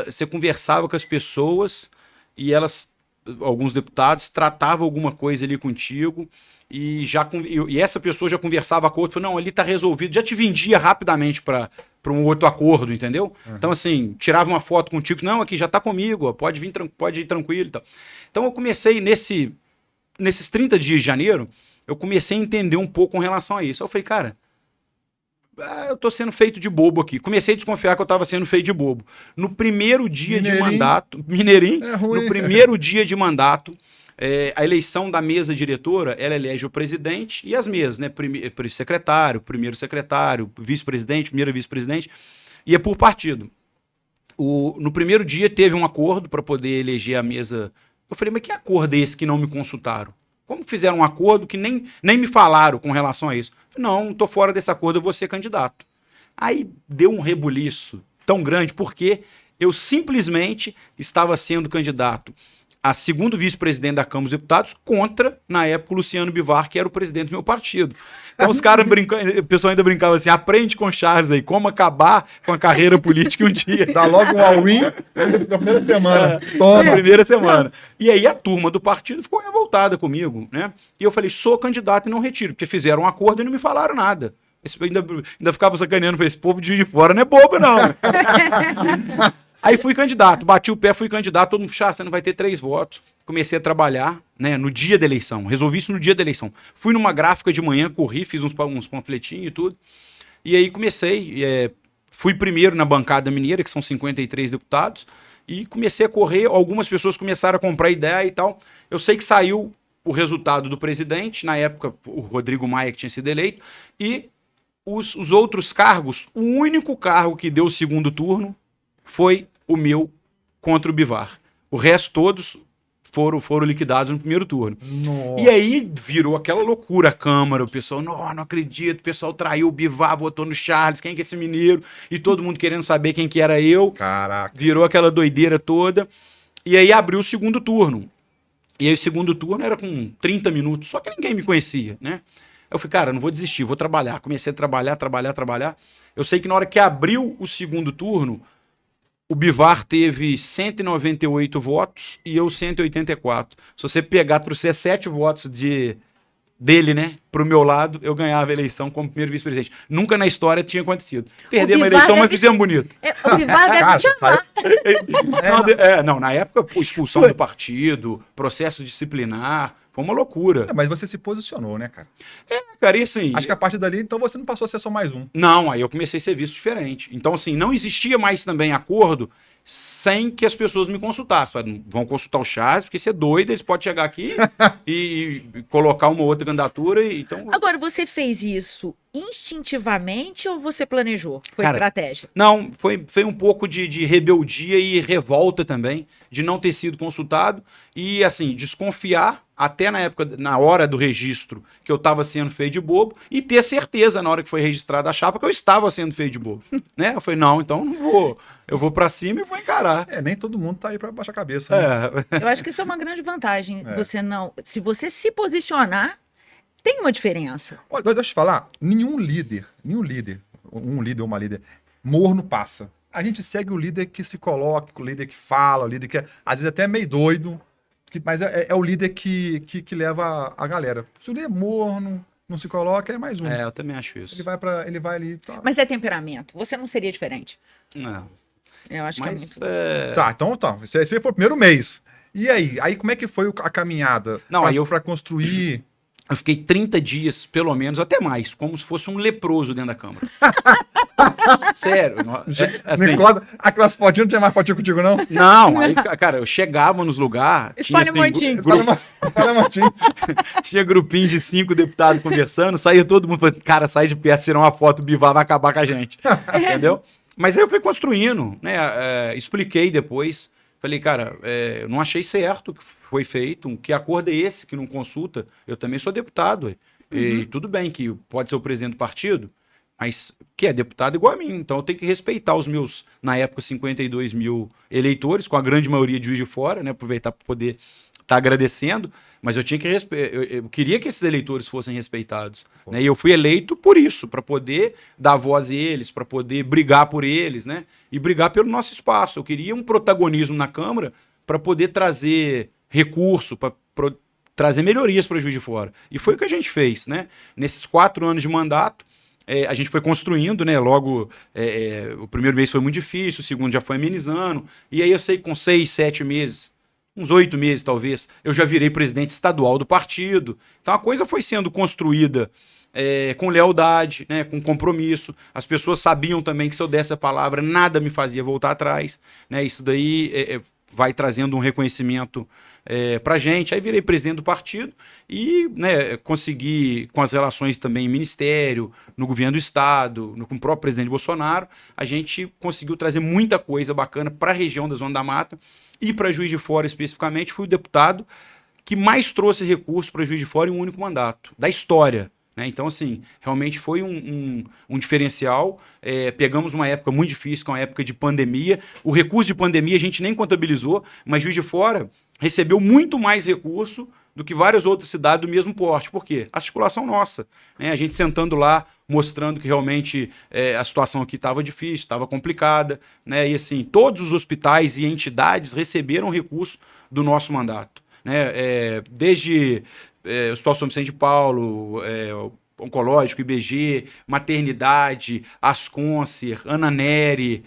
você conversava com as pessoas e elas alguns deputados, tratava alguma coisa ali contigo e essa pessoa já conversava com o outro, falou, não, ali tá resolvido, já te vendia rapidamente para um outro acordo, entendeu? Então, assim, tirava uma foto contigo, não, aqui já tá comigo, ó, pode ir tranquilo e tal. Então, eu comecei nesses 30 dias de janeiro, eu comecei a entender um pouco com relação a isso. Eu falei, cara, eu tô sendo feito de bobo aqui. Comecei a desconfiar que eu tava sendo feito de bobo. No primeiro dia de mandato, Mineirinho, no primeiro dia de mandato, a eleição da mesa diretora, ela elege o presidente e as mesas, né? Secretário, primeiro secretário, vice-presidente, primeiro vice-presidente, e é por partido. No primeiro dia teve um acordo para poder eleger a mesa. Eu falei, mas que acordo é esse que não me consultaram? Como fizeram um acordo que nem me falaram com relação a isso? Eu falei, não tô fora desse acordo, eu vou ser candidato. Aí deu um rebuliço tão grande, porque eu simplesmente estava sendo candidato a segundo vice-presidente da Câmara dos Deputados contra, na época, o Luciano Bivar, que era o presidente do meu partido. Então os caras o pessoal ainda brincava assim, aprende com o Charles aí, como acabar com a carreira política um dia. Dá logo um all-in na primeira semana. Toma. Na primeira semana. E aí a turma do partido ficou revoltada comigo, né? E eu falei, sou candidato e não retiro, porque fizeram um acordo e não me falaram nada. Ainda ficava sacaneando, falei, esse povo de fora não é bobo, não. Aí fui candidato, bati o pé, fui candidato, todo mundo, você não vai ter 3 votos. Comecei a trabalhar, né, no dia da eleição, resolvi isso no dia da eleição. Fui numa gráfica de manhã, corri, fiz uns panfletinhos e tudo. E aí comecei, fui primeiro na bancada mineira, que são 53 deputados, e comecei a correr, algumas pessoas começaram a comprar ideia e tal. Eu sei que saiu o resultado do presidente, na época o Rodrigo Maia que tinha sido eleito, e os outros cargos, o único cargo que deu o segundo turno foi o meu contra o Bivar. O resto todos foram liquidados no primeiro turno. Nossa. E aí virou aquela loucura a Câmara, o pessoal, não acredito, o pessoal traiu o Bivar, votou no Charles, quem que é esse mineiro? E todo mundo querendo saber quem que era eu. Caraca. Virou aquela doideira toda. E aí abriu o segundo turno. E aí o segundo turno era com 30 minutos, só que ninguém me conhecia, né? Eu falei, cara, não vou desistir, vou trabalhar. Comecei a trabalhar. Eu sei que na hora que abriu o segundo turno, o Bivar teve 198 votos e eu 184. Se você pegar, trouxer 7 votos dele, né, pro meu lado, eu ganhava a eleição como primeiro vice-presidente. Nunca na história tinha acontecido. Perdemos a eleição, mas fizemos bonito. O Bivar deve te amar. Não, na época, expulsão do partido, processo disciplinar, foi uma loucura. Mas você se posicionou, né, cara? Cara, e assim... Acho que a partir dali, então, você não passou a ser só mais um. Não, aí eu comecei a ser visto diferente. Então, assim, não existia mais também acordo sem que as pessoas me consultassem. Vão consultar o Charles, porque você é doido, eles podem chegar aqui e colocar uma outra candidatura. Então... Agora, você fez isso instintivamente ou você planejou? Foi estratégia? Não, foi um pouco de rebeldia e revolta também, de não ter sido consultado e, assim, desconfiar até na hora do registro que eu estava sendo feio de bobo e ter certeza na hora que foi registrada a chapa que eu estava sendo feio de bobo, né? Eu falei, não, então não vou, eu vou para cima e vou encarar. Nem todo mundo tá aí para baixar a cabeça, né? Eu acho que isso é uma grande vantagem. Você não, se você se posicionar, tem uma diferença. Olha, deixa eu te falar, nenhum líder, um líder ou uma líder, morno passa. A gente segue o líder que se coloca, o líder que fala, o líder que às vezes até é meio doido, mas é o líder que leva a galera. Se o líder é morno, não se coloca, é mais um. Eu também acho isso. Ele vai ali. Tá. Mas é temperamento. Você não seria diferente. Não. Eu acho que é muito... Tá, então. Esse foi o primeiro mês. E aí? Aí como é que foi a caminhada? Não, aí pra construir... Eu fiquei 30 dias, pelo menos, até mais, como se fosse um leproso dentro da Câmara. Sério. Assim, aquelas fotinhas não tinha mais fotinha contigo, não? Não, aí, cara, eu chegava nos lugares... Tinha grupinho de 5 deputados conversando, saía todo mundo falando, cara, sai de perto, tirar uma foto, o Bivar vai acabar com a gente. Entendeu? Mas aí eu fui construindo, né? Expliquei depois. Falei, cara, eu não achei certo o que foi feito. Que acordo é esse que não consulta? Eu também sou deputado. E tudo bem que pode ser o presidente do partido, mas que é deputado igual a mim. Então eu tenho que respeitar os meus, na época, 52 mil eleitores, com a grande maioria de Juiz de Fora, né? Aproveitar para poder estar agradecendo. Mas eu tinha que eu queria que esses eleitores fossem respeitados. Né? E eu fui eleito por isso, para poder dar voz a eles, para poder brigar por eles, né? E brigar pelo nosso espaço. Eu queria um protagonismo na Câmara para poder trazer recurso para trazer melhorias para Juiz de Fora. E foi o que a gente fez, né? Nesses 4 anos de mandato, a gente foi construindo, né? Logo, o primeiro mês foi muito difícil, o segundo já foi amenizando, e aí eu sei que com 6, 7 meses, uns 8 meses talvez, eu já virei presidente estadual do partido. Então a coisa foi sendo construída com lealdade, né, com compromisso. As pessoas sabiam também que se eu desse a palavra, nada me fazia voltar atrás. Né? Isso daí vai trazendo um reconhecimento para a gente. Aí virei presidente do partido e, né, consegui, com as relações também em ministério, no governo do estado, com o próprio presidente Bolsonaro, a gente conseguiu trazer muita coisa bacana para a região da Zona da Mata e para Juiz de Fora especificamente. Fui o deputado que mais trouxe recursos para Juiz de Fora em um único mandato, da história. Então, assim, realmente foi um diferencial. Pegamos uma época muito difícil, que é uma época de pandemia. O recurso de pandemia a gente nem contabilizou, mas Juiz de Fora recebeu muito mais recurso do que várias outras cidades do mesmo porte. Por quê? Articulação nossa. A gente sentando lá, mostrando que realmente a situação aqui estava difícil, estava complicada. E, assim, todos os hospitais e entidades receberam recurso do nosso mandato. Desde o Hospital São Vicente de Paulo, Oncológico, IBG, Maternidade, Asconcer, Ana Nery,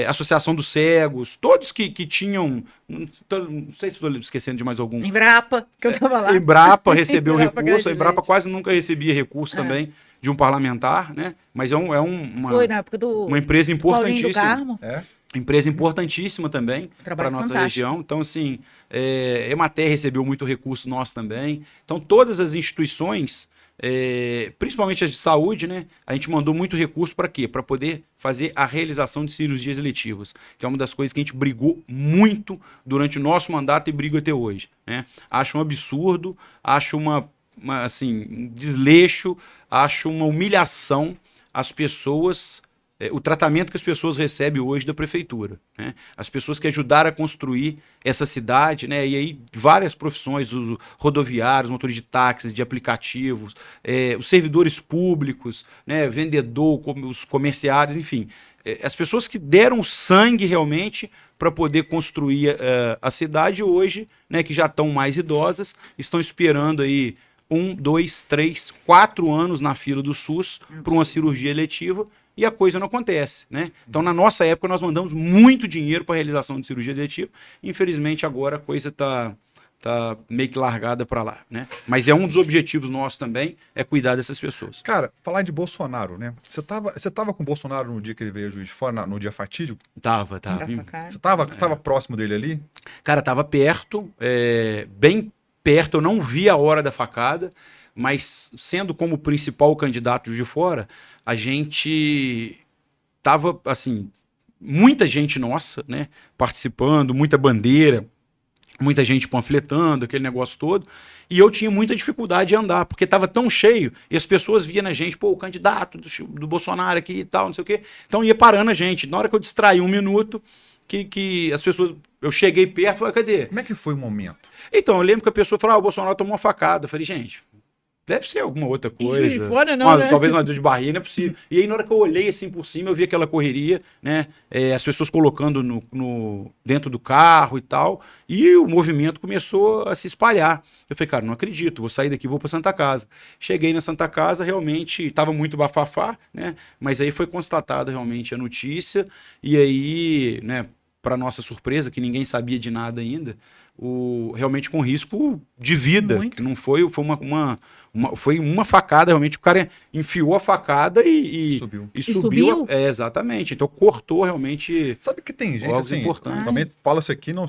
Associação dos Cegos, todos que tinham, não sei se estou esquecendo de mais algum. Embrapa, que eu estava lá. Embrapa recebeu recurso, a Embrapa quase nunca recebia recurso também de um parlamentar, né? Mas foi na época uma empresa importantíssima. Paulinho do Carmo. Empresa importantíssima também para a nossa região. Então, assim, Emater recebeu muito recurso nosso também. Então, todas as instituições, principalmente as de saúde, né, a gente mandou muito recurso para quê? Para poder fazer a realização de cirurgias eletivas, que é uma das coisas que a gente brigou muito durante o nosso mandato e briga até hoje. Né? Acho um absurdo, acho assim, um desleixo, acho uma humilhação às pessoas. O tratamento que as pessoas recebem hoje da prefeitura. Né? As pessoas que ajudaram a construir essa cidade, né? E aí várias profissões, os rodoviários, motores de táxis, de aplicativos, os servidores públicos, né? Vendedor, os comerciários, enfim. As pessoas que deram sangue realmente para poder construir a cidade hoje, né? Que já estão mais idosas, estão esperando aí 1, 2, 3, 4 anos na fila do SUS para uma cirurgia eletiva, e a coisa não acontece, né? Então, na nossa época, nós mandamos muito dinheiro para a realização de cirurgia eletiva. Infelizmente, agora a coisa está meio que largada para lá, né? Mas é um dos objetivos nossos também, é cuidar dessas pessoas. Cara, falar de Bolsonaro, né? Você tava com o Bolsonaro no dia que ele veio a Juiz de Fora, no dia fatídico? Tava. Você tava próximo dele ali? Cara, tava perto, bem perto. Eu não vi a hora da facada, mas sendo como principal candidato de fora, a gente tava, assim, muita gente nossa, né, participando, muita bandeira, muita gente panfletando, aquele negócio todo, e eu tinha muita dificuldade de andar, porque estava tão cheio, e as pessoas viam na gente, pô, o candidato do Bolsonaro aqui e tal, não sei o quê, então ia parando a gente. Na hora que eu distraí 1 minuto, que as pessoas, eu cheguei perto, falei, cadê? Como é que foi o momento? Então, eu lembro que a pessoa falou, o Bolsonaro tomou uma facada. Eu falei, gente, deve ser alguma outra coisa. Fora, não, né? Talvez uma dor de barriga, não é possível. E aí, na hora que eu olhei assim por cima, eu vi aquela correria, né? As pessoas colocando dentro do carro e tal. E o movimento começou a se espalhar. Eu falei, cara, não acredito, vou sair daqui, vou para Santa Casa. Cheguei na Santa Casa, realmente estava muito bafafá, né? Mas aí foi constatada realmente a notícia. E aí, né, para nossa surpresa, que ninguém sabia de nada ainda, realmente com risco de vida. Muito. Que não foi uma facada, realmente o cara enfiou a facada e subiu. Exatamente. Então cortou realmente. Sabe que tem gente assim, importante. Também falo isso aqui, não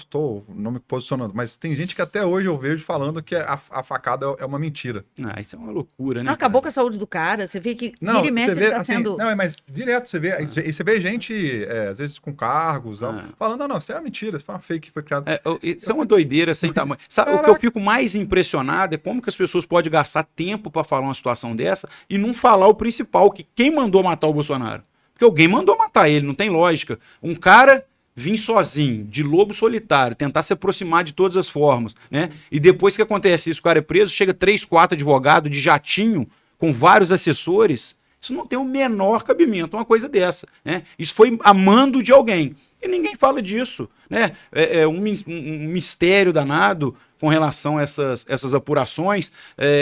me posicionando, mas tem gente que até hoje eu vejo falando que a facada é uma mentira. Isso é uma loucura, né? Não acabou com a saúde do cara, você vê que não, ele você vê, tá assim, sendo... Não, mas direto você vê, e você vê gente, às vezes com cargos, falando, não, isso é uma mentira, isso foi uma fake que foi criada. Isso é uma doideira sem tamanho. Sabe, o que eu fico mais impressionado é como que as pessoas podem gastar tempo para falar uma situação dessa e não falar o principal, que quem mandou matar o Bolsonaro. Porque alguém mandou matar ele, não tem lógica. Um cara vir sozinho, de lobo solitário, tentar se aproximar de todas as formas, né? E depois que acontece isso, o cara é preso, chega 3, 4 advogados de jatinho, com vários assessores, Isso não tem o menor cabimento, uma coisa dessa, né? Isso foi amando de alguém. E ninguém fala disso, né? É um mistério danado com relação a essas apurações.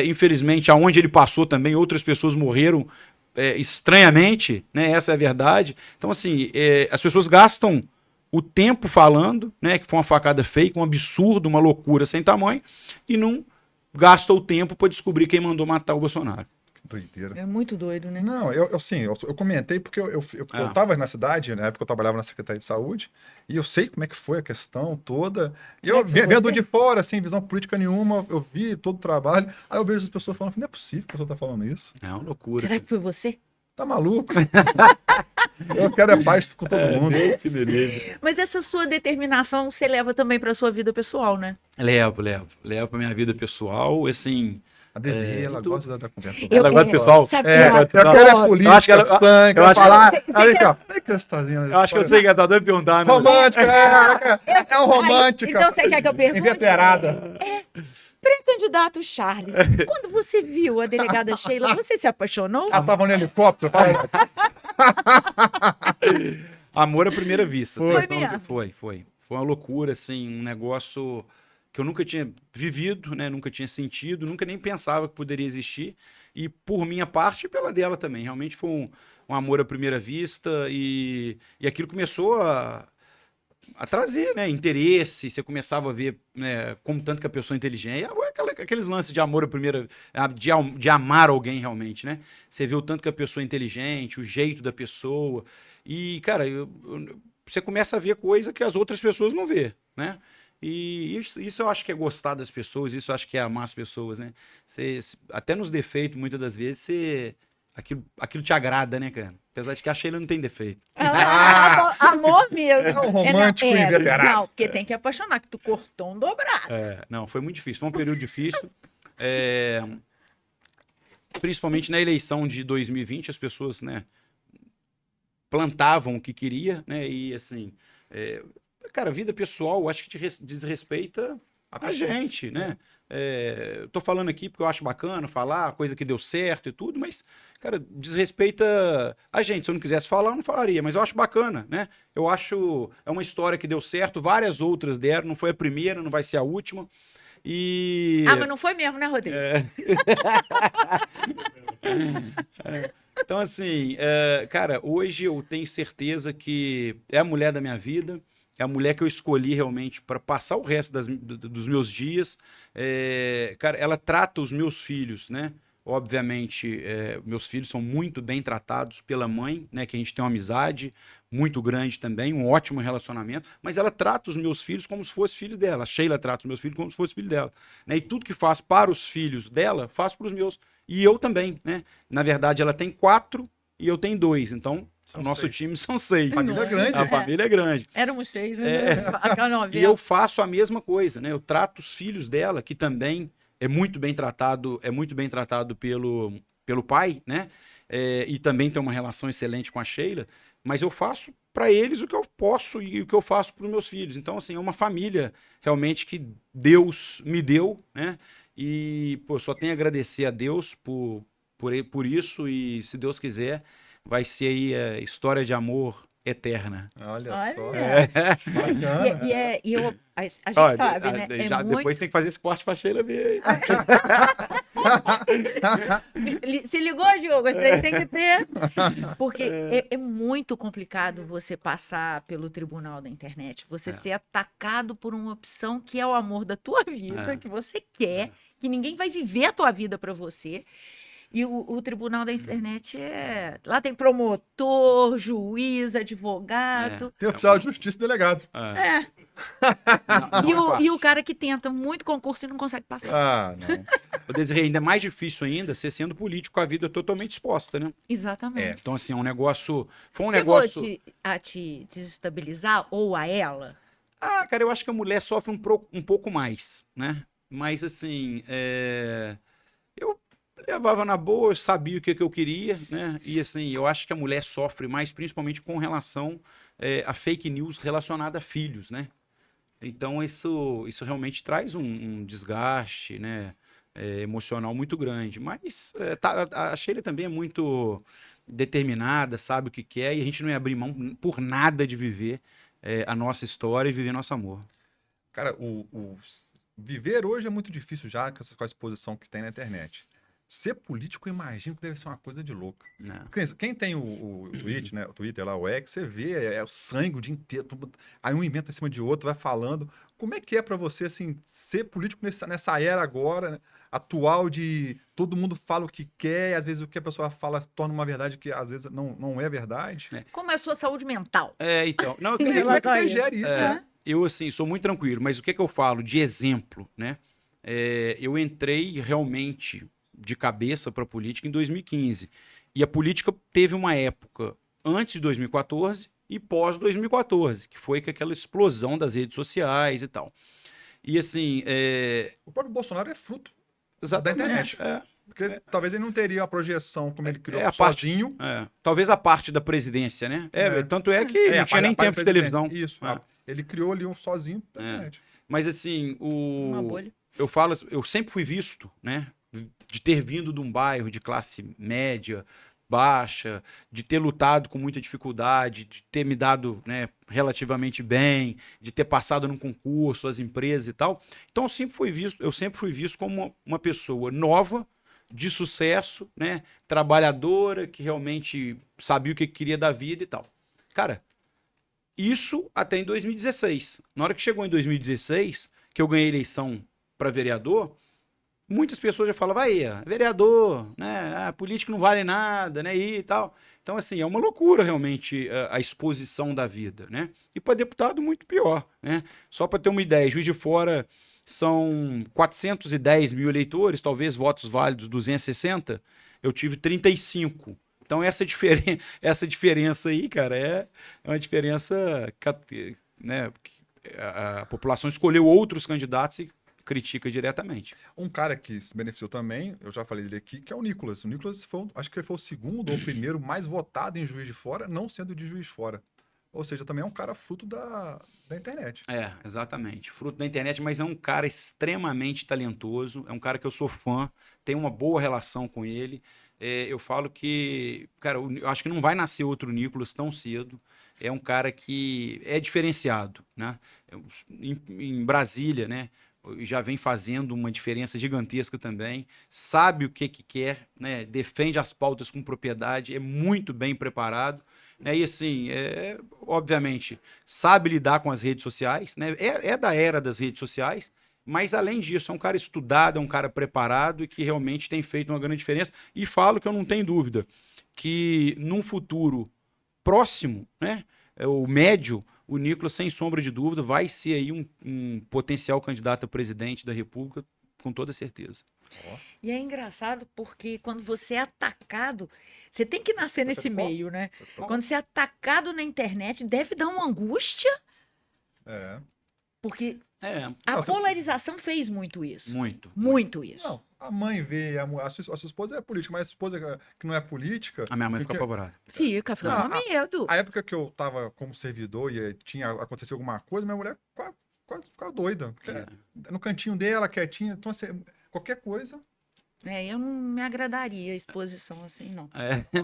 Infelizmente, aonde ele passou também, outras pessoas morreram estranhamente, né? Essa é a verdade. Então, assim, as pessoas gastam o tempo falando, né? Que foi uma facada fake, um absurdo, uma loucura sem tamanho, e não gastam o tempo para descobrir quem mandou matar o Bolsonaro. Doideira. É muito doido, né? Não, eu comentei porque eu tava na cidade, na época eu trabalhava na Secretaria de Saúde, e eu sei como é que foi a questão toda. E eu vendo de fora, sem visão política nenhuma, eu vi todo o trabalho, aí eu vejo as pessoas falando, não é possível que a pessoa tá falando isso. É uma loucura. Será que foi você? Tá maluco? Eu quero paz com todo mundo. Mas essa sua determinação você leva também para sua vida pessoal, né? Levo para minha vida pessoal, assim. A Desirê, ela gosta da conversa. Ela gosta do pessoal. Sabe eu quero política, sangue, eu falar. Aí, eu acho que eu sei que ela tá doido perguntar, né? Romântica, é um romântica. Então você quer que eu pergunte? Inveterada. Pré-candidato Charles, quando você viu a delegada Sheila, você se apaixonou? Ela tava no helicóptero, fala. Amor à primeira vista. Foi mesmo? Foi uma loucura, assim, um negócio que eu nunca tinha vivido, né? Nunca tinha sentido, nunca nem pensava que poderia existir. E por minha parte e pela dela também. Realmente foi um amor à primeira vista e aquilo começou a trazer, né, interesse. Você começava a ver, né, como tanto que a pessoa é inteligente, aqueles lances de amor à primeira, de amar alguém realmente, né? Você vê o tanto que a pessoa é inteligente, o jeito da pessoa e, cara, você começa a ver coisa que as outras pessoas não vê, né? E isso eu acho que é gostar das pessoas, isso eu acho que é amar as pessoas, né? Até nos defeitos, muitas das vezes, aquilo te agrada, né, cara? Apesar de que a Sheila não tem defeito. Amor mesmo. É um romântico inveterado. Não, porque tem que apaixonar, que tu cortou um dobrado. Não, foi muito difícil. Foi um período difícil. Principalmente na eleição de 2020, as pessoas, né, plantavam o que queria, né? E, assim, cara, vida pessoal, acho que desrespeita a gente, né? Eu tô falando aqui porque eu acho bacana falar, coisa que deu certo e tudo, mas, cara, desrespeita a gente. Se eu não quisesse falar, eu não falaria, mas eu acho bacana, né? Eu acho, é uma história que deu certo, várias outras deram, não foi a primeira, não vai ser a última. Mas não foi mesmo, né, Rodrigo? Então, assim, cara, hoje eu tenho certeza que é a mulher da minha vida. É a mulher que eu escolhi realmente para passar o resto dos meus dias. Cara, ela trata os meus filhos, né? Obviamente, meus filhos são muito bem tratados pela mãe, né? Que a gente tem uma amizade muito grande também, um ótimo relacionamento. Mas ela trata os meus filhos como se fosse filho dela. A Sheila trata os meus filhos como se fosse filho dela, né? E tudo que faz para os filhos dela, faz para os meus. E eu também, né? Na verdade, ela tem 4 e eu tenho 2. Então, o nosso time são 6. Família grande. A família é grande. Éramos 6, né? E eu faço a mesma coisa, né? Eu trato os filhos dela, que também é muito bem tratado pelo pai, né? E também tem uma relação excelente com a Sheila, mas eu faço para eles o que eu posso e o que eu faço para os meus filhos. Então, assim, é uma família realmente que Deus me deu, né? E, pô, só tenho a agradecer a Deus por isso e, se Deus quiser, vai ser aí a história de amor eterna. Olha só. Bacana. A gente sabe, né? Depois tem que fazer esse corte pra Sheila ver. Se ligou, Diogo? Você tem que ter. Porque é muito complicado você passar pelo tribunal da internet. Você ser atacado por uma opção que é o amor da tua vida, que você quer, que ninguém vai viver a tua vida para você. E o tribunal da internet lá tem promotor, juiz, advogado. Tem oficial de justiça e delegado. E o cara que tenta muito concurso e não consegue passar. Não. O Desirê, ainda é mais difícil ainda você sendo político com a vida totalmente exposta, né? Exatamente. Então, assim, é um negócio. Foi um Chegou negócio. a te desestabilizar ou a ela? Cara, eu acho que a mulher sofre um pouco mais, né? Mas, assim, eu levava na boa, eu sabia o que eu queria, né? E, assim, eu acho que a mulher sofre mais, principalmente com relação a fake news relacionada a filhos, né? Então, isso realmente traz um desgaste, né? emocional muito grande. Mas a Sheila também é muito determinada, sabe o que quer, e a gente não ia abrir mão por nada de viver a nossa história e viver nosso amor. Cara, viver hoje é muito difícil já com a exposição que tem na internet. Ser político, eu imagino que deve ser uma coisa de louco. Quem tem o Twitter, né, o Twitter lá, o X, você vê, é o sangue o dia inteiro, aí um inventa em cima de outro, vai falando. Como é que é pra você, assim, ser político nessa era agora, né, atual, de todo mundo fala o que quer, e às vezes o que a pessoa fala se torna uma verdade que às vezes não é verdade? Como é a sua saúde mental? Então. Não, Como é que você gera isso, né? Eu, assim, sou muito tranquilo, mas o que eu falo de exemplo, né? Eu entrei realmente de cabeça para a política em 2015. E a política teve uma época antes de 2014 e pós 2014, que foi com aquela explosão das redes sociais e tal. E assim. O próprio Bolsonaro é fruto da Exatamente. internet. Porque talvez ele não teria a projeção como ele criou a sozinho. Talvez a parte da presidência, né? Tanto é que não tinha nem tempo de televisão. Isso. Ele criou ali sozinho da internet. Mas assim, Uma bolha. eu sempre fui visto, né? De ter vindo de um bairro de classe média, baixa, de ter lutado com muita dificuldade, de ter me dado, né, relativamente bem, de ter passado num concurso, as empresas e tal. Então eu sempre fui visto como uma pessoa nova, de sucesso, né, trabalhadora, que realmente sabia o que queria da vida e tal. Cara, isso até em 2016. Na hora que chegou em 2016, que eu ganhei a eleição para vereador, muitas pessoas já falavam, aí, vereador, né, político não vale nada, né, e tal. Então, assim, é uma loucura realmente a exposição da vida, né? E para deputado, muito pior, né? Só para ter uma ideia, Juiz de Fora são 410 mil eleitores, talvez votos válidos 260, eu tive 35. Então, essa diferença aí, cara, é uma diferença, né? A população escolheu outros candidatos e critica diretamente. Um cara que se beneficiou também, eu já falei dele aqui, que é o Nicolas. O Nicolas acho que foi o segundo ou o primeiro mais votado em Juiz de Fora, não sendo de Juiz de Fora. Ou seja, também é um cara fruto da internet. Exatamente. Fruto da internet, mas é um cara extremamente talentoso, é um cara que eu sou fã, tenho uma boa relação com ele. Eu falo que, cara, eu acho que não vai nascer outro Nicolas tão cedo. É um cara que é diferenciado, né? Em Brasília, né? Já vem fazendo uma diferença gigantesca também, sabe o que quer, né? Defende as pautas com propriedade, é muito bem preparado, né? E assim, obviamente, sabe lidar com as redes sociais, né? É da era das redes sociais, mas além disso, é um cara estudado, é um cara preparado e que realmente tem feito uma grande diferença. E falo que eu não tenho dúvida que num futuro próximo, né? O médio, o Nicolas, sem sombra de dúvida, vai ser aí um potencial candidato a presidente da República, com toda certeza. E é engraçado porque quando você é atacado, você tem que nascer nesse meio, né? Quando você é atacado na internet, deve dar uma angústia. Porque a polarização fez muito isso. Muito isso. Não, a mãe vê, a sua esposa é política, mas a esposa que não é política... A minha mãe fica apavorada. Fica com medo. A época que eu tava como servidor e tinha acontecido alguma coisa, minha mulher quase ficava doida. No cantinho dela, quietinha, então assim, qualquer coisa... Eu não me agradaria a exposição assim, não.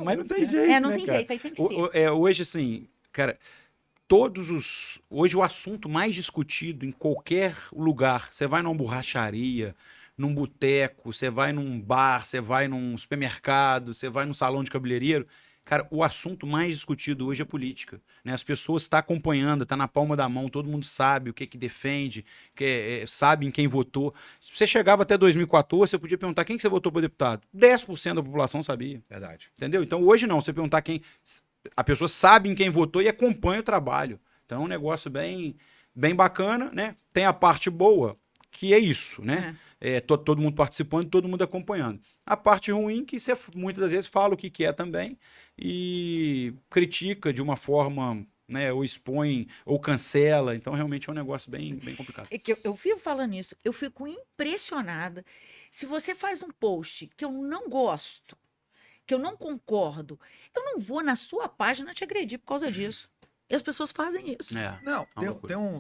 Mas não tem jeito, não tem jeito, aí tem que ser. Hoje, assim, cara... Hoje o assunto mais discutido em qualquer lugar, você vai numa borracharia, num boteco, você vai num bar, você vai num supermercado, você vai num salão de cabeleireiro, cara, o assunto mais discutido hoje é política, né? As pessoas estão acompanhando, está na palma da mão, todo mundo sabe o que defende, sabe em quem votou. Se você chegava até 2014, você podia perguntar quem que você votou para deputado. 10% da população sabia. Verdade. Entendeu? Então hoje não, você perguntar quem... A pessoa sabe em quem votou e acompanha o trabalho. Então é um negócio bem bacana, né? Tem a parte boa, que é isso, né? Todo mundo participando, todo mundo acompanhando. A parte ruim, que você muitas das vezes fala o que é também e critica de uma forma, né? Ou expõe, ou cancela. Então realmente é um negócio bem complicado. Eu vivo falando isso, eu fico impressionada. Se você faz um post que eu não gosto, que eu não concordo, eu não vou na sua página te agredir por causa disso. E as pessoas fazem isso. Não,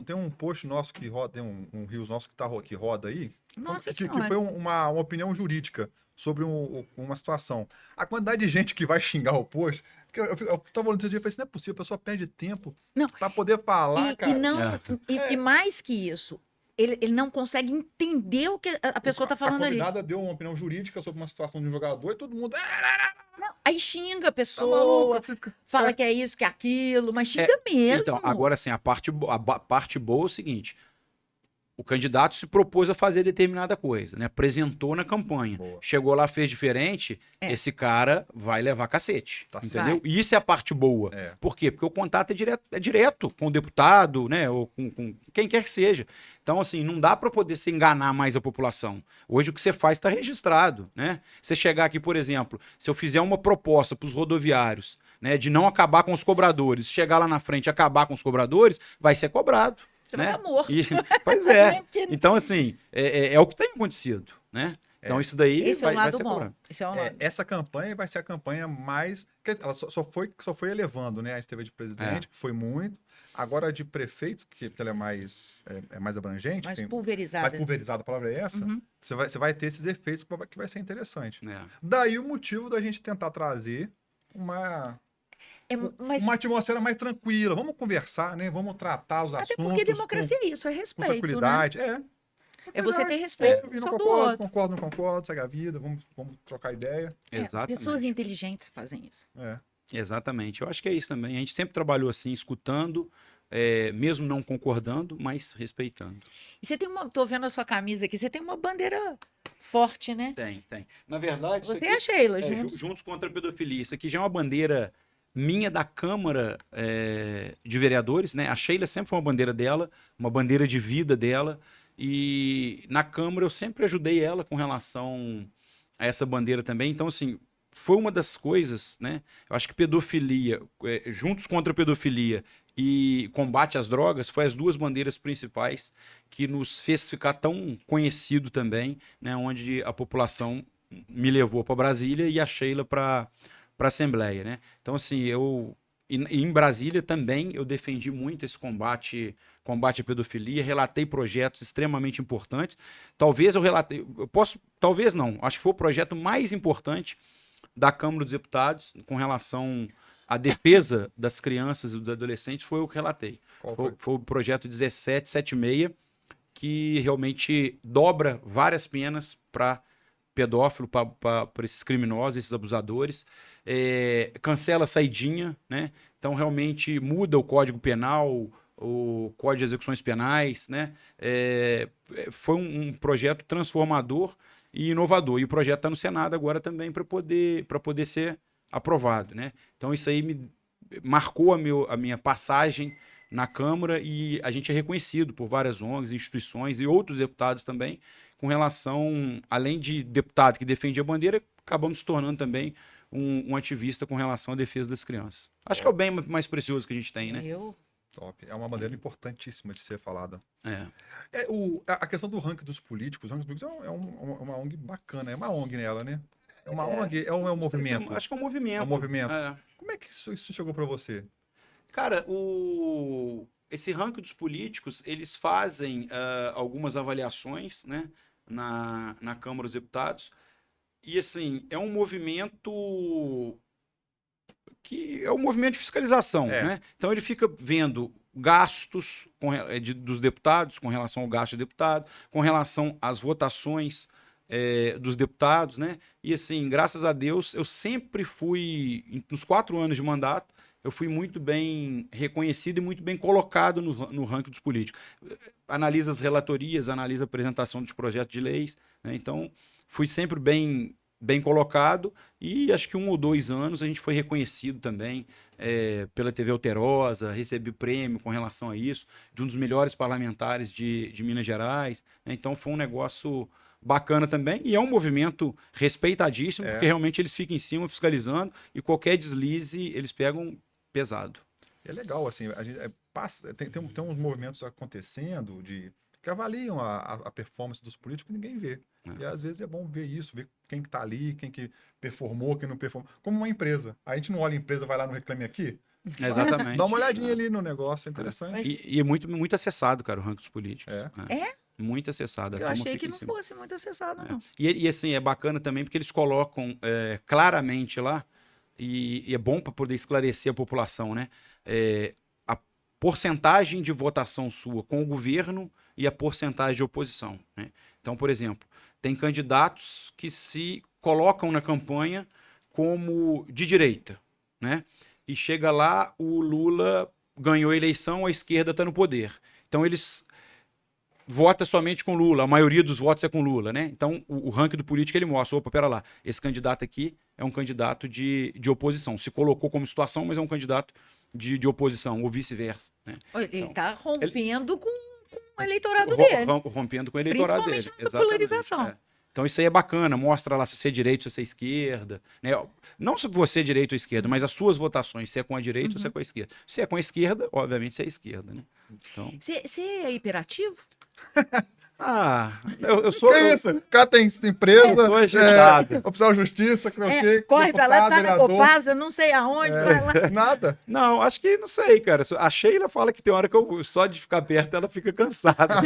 tem um post nosso que roda, tem um Rios nosso que roda aí, Nossa que Senhora. foi uma opinião jurídica sobre uma situação. A quantidade de gente que vai xingar o post, porque eu tava olhando esse dia e falei assim, não é possível, a pessoa perde tempo para poder falar, cara. E mais que isso, ele não consegue entender o que a pessoa está falando ali. A convidada deu uma opinião jurídica sobre uma situação de um jogador e todo mundo... Não, aí xinga a pessoa, tá maluco, fala que é isso, que é aquilo, mas xinga mesmo. Então, agora sim, a parte boa é o seguinte: o candidato se propôs a fazer determinada coisa, né? Apresentou na campanha. Boa. Chegou lá, fez diferente, esse cara vai levar cacete. Tá entendeu? certo. E isso é a parte boa. Por quê? Porque o contato é direto com o deputado, né? Ou com quem quer que seja. Então, assim, não dá para poder se enganar mais a população. Hoje o que você faz está registrado, né? Você chegar aqui, por exemplo, se eu fizer uma proposta para os rodoviários, né, de não acabar com os cobradores, chegar lá na frente e acabar com os cobradores, vai ser cobrado. Você vai dar morto. Pois é. Então, assim, é o que tem acontecido, né? Então, isso daí esse é o lado ser bom. cobrado. Esse é o lado. Essa campanha vai ser a campanha mais... Ela só foi elevando, né? A gente teve a de presidente, que foi muito. Agora a de prefeitos, que ela é mais abrangente. Mais pulverizada. Mais pulverizada, a palavra é essa. Uhum. Você vai ter esses efeitos que vai ser interessante. É. Daí o motivo da gente tentar trazer uma atmosfera mais tranquila. Vamos conversar, né? Vamos tratar os assuntos. Até porque democracia é isso, é respeito, com tranquilidade. né? É você ter respeito. Não concordo, segue a vida, vamos trocar ideia. Exatamente. Pessoas inteligentes fazem isso. Exatamente. Eu acho que é isso também. A gente sempre trabalhou assim, escutando, mesmo não concordando, mas respeitando. E você tem tô vendo a sua camisa aqui, você tem uma bandeira forte, né? Tem. Na verdade, você e a Sheila, juntos contra a pedofilia. Isso aqui já é uma bandeira minha da Câmara de Vereadores, né? A Sheila sempre foi uma bandeira dela, uma bandeira de vida dela. E na Câmara eu sempre ajudei ela com relação a essa bandeira também. Então, assim, foi uma das coisas, né? Eu acho que pedofilia, juntos contra a pedofilia e combate às drogas, foi as duas bandeiras principais que nos fez ficar tão conhecido também, né? Onde a população me levou para Brasília e a Sheila para a Assembleia, né? Então, assim, e em Brasília também eu defendi muito esse combate à pedofilia, relatei projetos extremamente importantes. Talvez talvez não, acho que foi o projeto mais importante da Câmara dos Deputados com relação à defesa das crianças e dos adolescentes, foi o que relatei. Foi o projeto 1776, que realmente dobra várias penas para pedófilo, para esses criminosos, esses abusadores, cancela a saidinha, né? Então realmente muda o Código Penal, o Código de Execuções Penais, né? Foi um projeto transformador e inovador. E o projeto está no Senado agora também para poder ser aprovado, né? Então isso aí me marcou a minha passagem na Câmara e a gente é reconhecido por várias ONGs, instituições e outros deputados também com relação, além de deputado que defende a bandeira, acabamos se tornando também um ativista com relação à defesa das crianças. Acho que é o bem mais precioso que a gente tem, né? Top. É uma bandeira importantíssima de ser falada. A questão do ranking dos políticos, é uma ONG bacana. É uma ONG nela, né? É uma ONG, é um movimento? Acho que é um movimento. É um movimento. Como é que isso chegou para você? Cara, esse ranking dos políticos, eles fazem algumas avaliações, né, na Câmara dos Deputados. E, assim, é um movimento que é um movimento de fiscalização, né? Então ele fica vendo gastos dos deputados, com relação ao gasto de deputado, com relação às votações dos deputados, né? E assim, graças a Deus, eu sempre fui, nos 4 anos de mandato, eu fui muito bem reconhecido e muito bem colocado no ranking dos políticos. Analisa as relatorias, analisa a apresentação dos projetos de leis, né? Então fui sempre bem colocado e acho que 1 ou 2 anos a gente foi reconhecido também pela TV Alterosa, recebi prêmio com relação a isso, de um dos melhores parlamentares de Minas Gerais, né? Então foi um negócio bacana também e é um movimento respeitadíssimo, porque realmente eles ficam em cima fiscalizando e qualquer deslize eles pegam pesado. É legal, assim, a gente tem uns movimentos acontecendo que avaliam a performance dos políticos que ninguém vê. E às vezes é bom ver isso, ver quem que tá ali, quem que performou, quem não performou. Como uma empresa. A gente não olha a empresa, vai lá no Reclame Aqui, Exatamente. Dá uma olhadinha ali no negócio, é interessante. E é muito, muito acessado, cara, o ranking dos políticos. É? Muito acessado. Eu achei que não fosse muito acessado, não. E assim, é bacana também porque eles colocam claramente lá, e é bom para poder esclarecer a população, né? A porcentagem de votação sua com o governo e a porcentagem de oposição, né? Então, por exemplo, tem candidatos que se colocam na campanha como de direita, né? E chega lá, o Lula ganhou a eleição, a esquerda está no poder. Então, eles vota somente com Lula, a maioria dos votos é com Lula, né? Então, o ranking do político, ele mostra, opa, pera lá, esse candidato aqui é um candidato de oposição. Se colocou como situação, mas é um candidato de oposição, ou vice-versa. Né? Ele está rompendo com o eleitorado dele. Rompendo com o eleitorado dele. Essa polarização. Então, isso aí é bacana, mostra lá se você é direita, se você é esquerda. Né? Não se você é direita ou esquerda, mas as suas votações, se é com a direita ou se é com a esquerda. Se é com a esquerda, obviamente, você é esquerda. Né? Então... Você é hiperativo? Eu sou. Que isso? O cara tem empresa, sou agitado. oficial de justiça, corre pra lá, tá na Copasa, não sei aonde, vai lá. Nada. Não, acho que não sei, cara. A Sheila fala que tem hora que só de ficar perto ela fica cansada.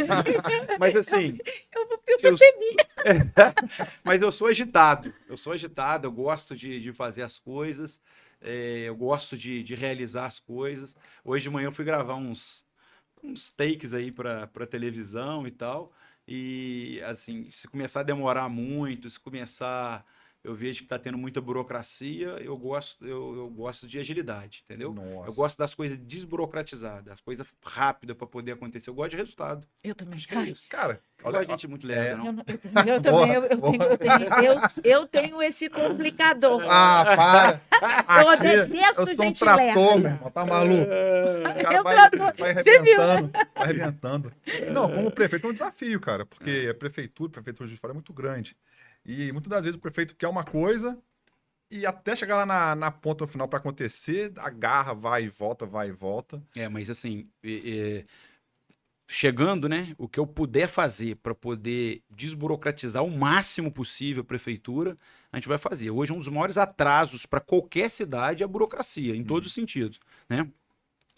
Mas assim. Eu percebi. Mas eu sou agitado. Eu gosto de fazer as coisas. Eu gosto de realizar as coisas. Hoje de manhã eu fui gravar uns takes aí para televisão e tal, e assim, se começar a demorar muito, se começar, eu vejo que está tendo muita burocracia, eu gosto de agilidade, entendeu? Nossa. Eu gosto das coisas desburocratizadas, as coisas rápidas para poder acontecer, eu gosto de resultado. Eu também. Acho que é isso. Cara, olha a gente muito lerda, não? Eu também, eu tenho esse complicador. para. Eu detesto gente lerda. Meu irmão, tá maluco? O cara vai arrebentando, vai arrebentando. Não, como prefeito é um desafio, cara, porque a prefeitura de fora é muito grande. E muitas das vezes o prefeito quer uma coisa e até chegar lá na ponta no final para acontecer, agarra, vai e volta, vai e volta. Mas assim, chegando, né, o que eu puder fazer para poder desburocratizar o máximo possível a prefeitura, a gente vai fazer. Hoje, um dos maiores atrasos para qualquer cidade é a burocracia, em todos os sentidos, né?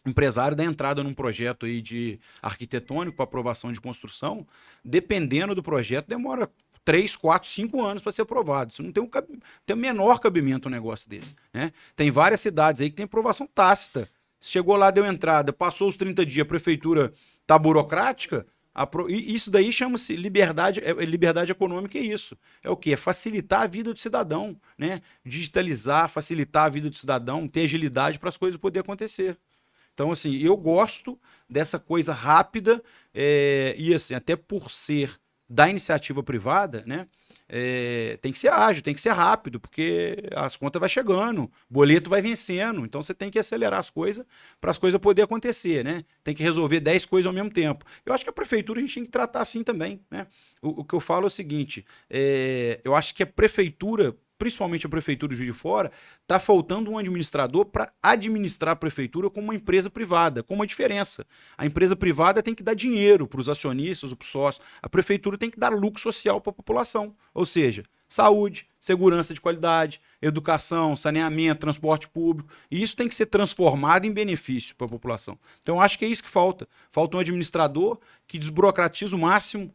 O empresário dá entrada num projeto aí de arquitetônico para aprovação de construção, dependendo do projeto, demora 3, 4, 5 anos para ser aprovado. Isso não tem o menor cabimento um negócio desse, né? Tem várias cidades aí que tem aprovação tácita. Chegou lá, deu entrada, passou os 30 dias, a prefeitura tá burocrática, e isso daí chama-se liberdade econômica, é isso. É o quê? É facilitar a vida do cidadão, né? Digitalizar, facilitar a vida do cidadão, ter agilidade para as coisas poderem acontecer. Então, assim, eu gosto dessa coisa rápida, e assim, até por ser da iniciativa privada, né? Tem que ser ágil, tem que ser rápido, porque as contas vai chegando, o boleto vai vencendo, então você tem que acelerar as coisas para as coisas poderem acontecer, né? Tem que resolver 10 coisas ao mesmo tempo. Eu acho que a prefeitura a gente tem que tratar assim também, né? O que eu falo é o seguinte, eu acho que a prefeitura, principalmente a prefeitura de Juiz de Fora, está faltando um administrador para administrar a prefeitura como uma empresa privada, com uma diferença. A empresa privada tem que dar dinheiro para os acionistas, para os sócios. A prefeitura tem que dar lucro social para a população. Ou seja, saúde, segurança de qualidade, educação, saneamento, transporte público. E isso tem que ser transformado em benefício para a população. Então, eu acho que é isso que falta. Falta um administrador que desburocratiza o máximo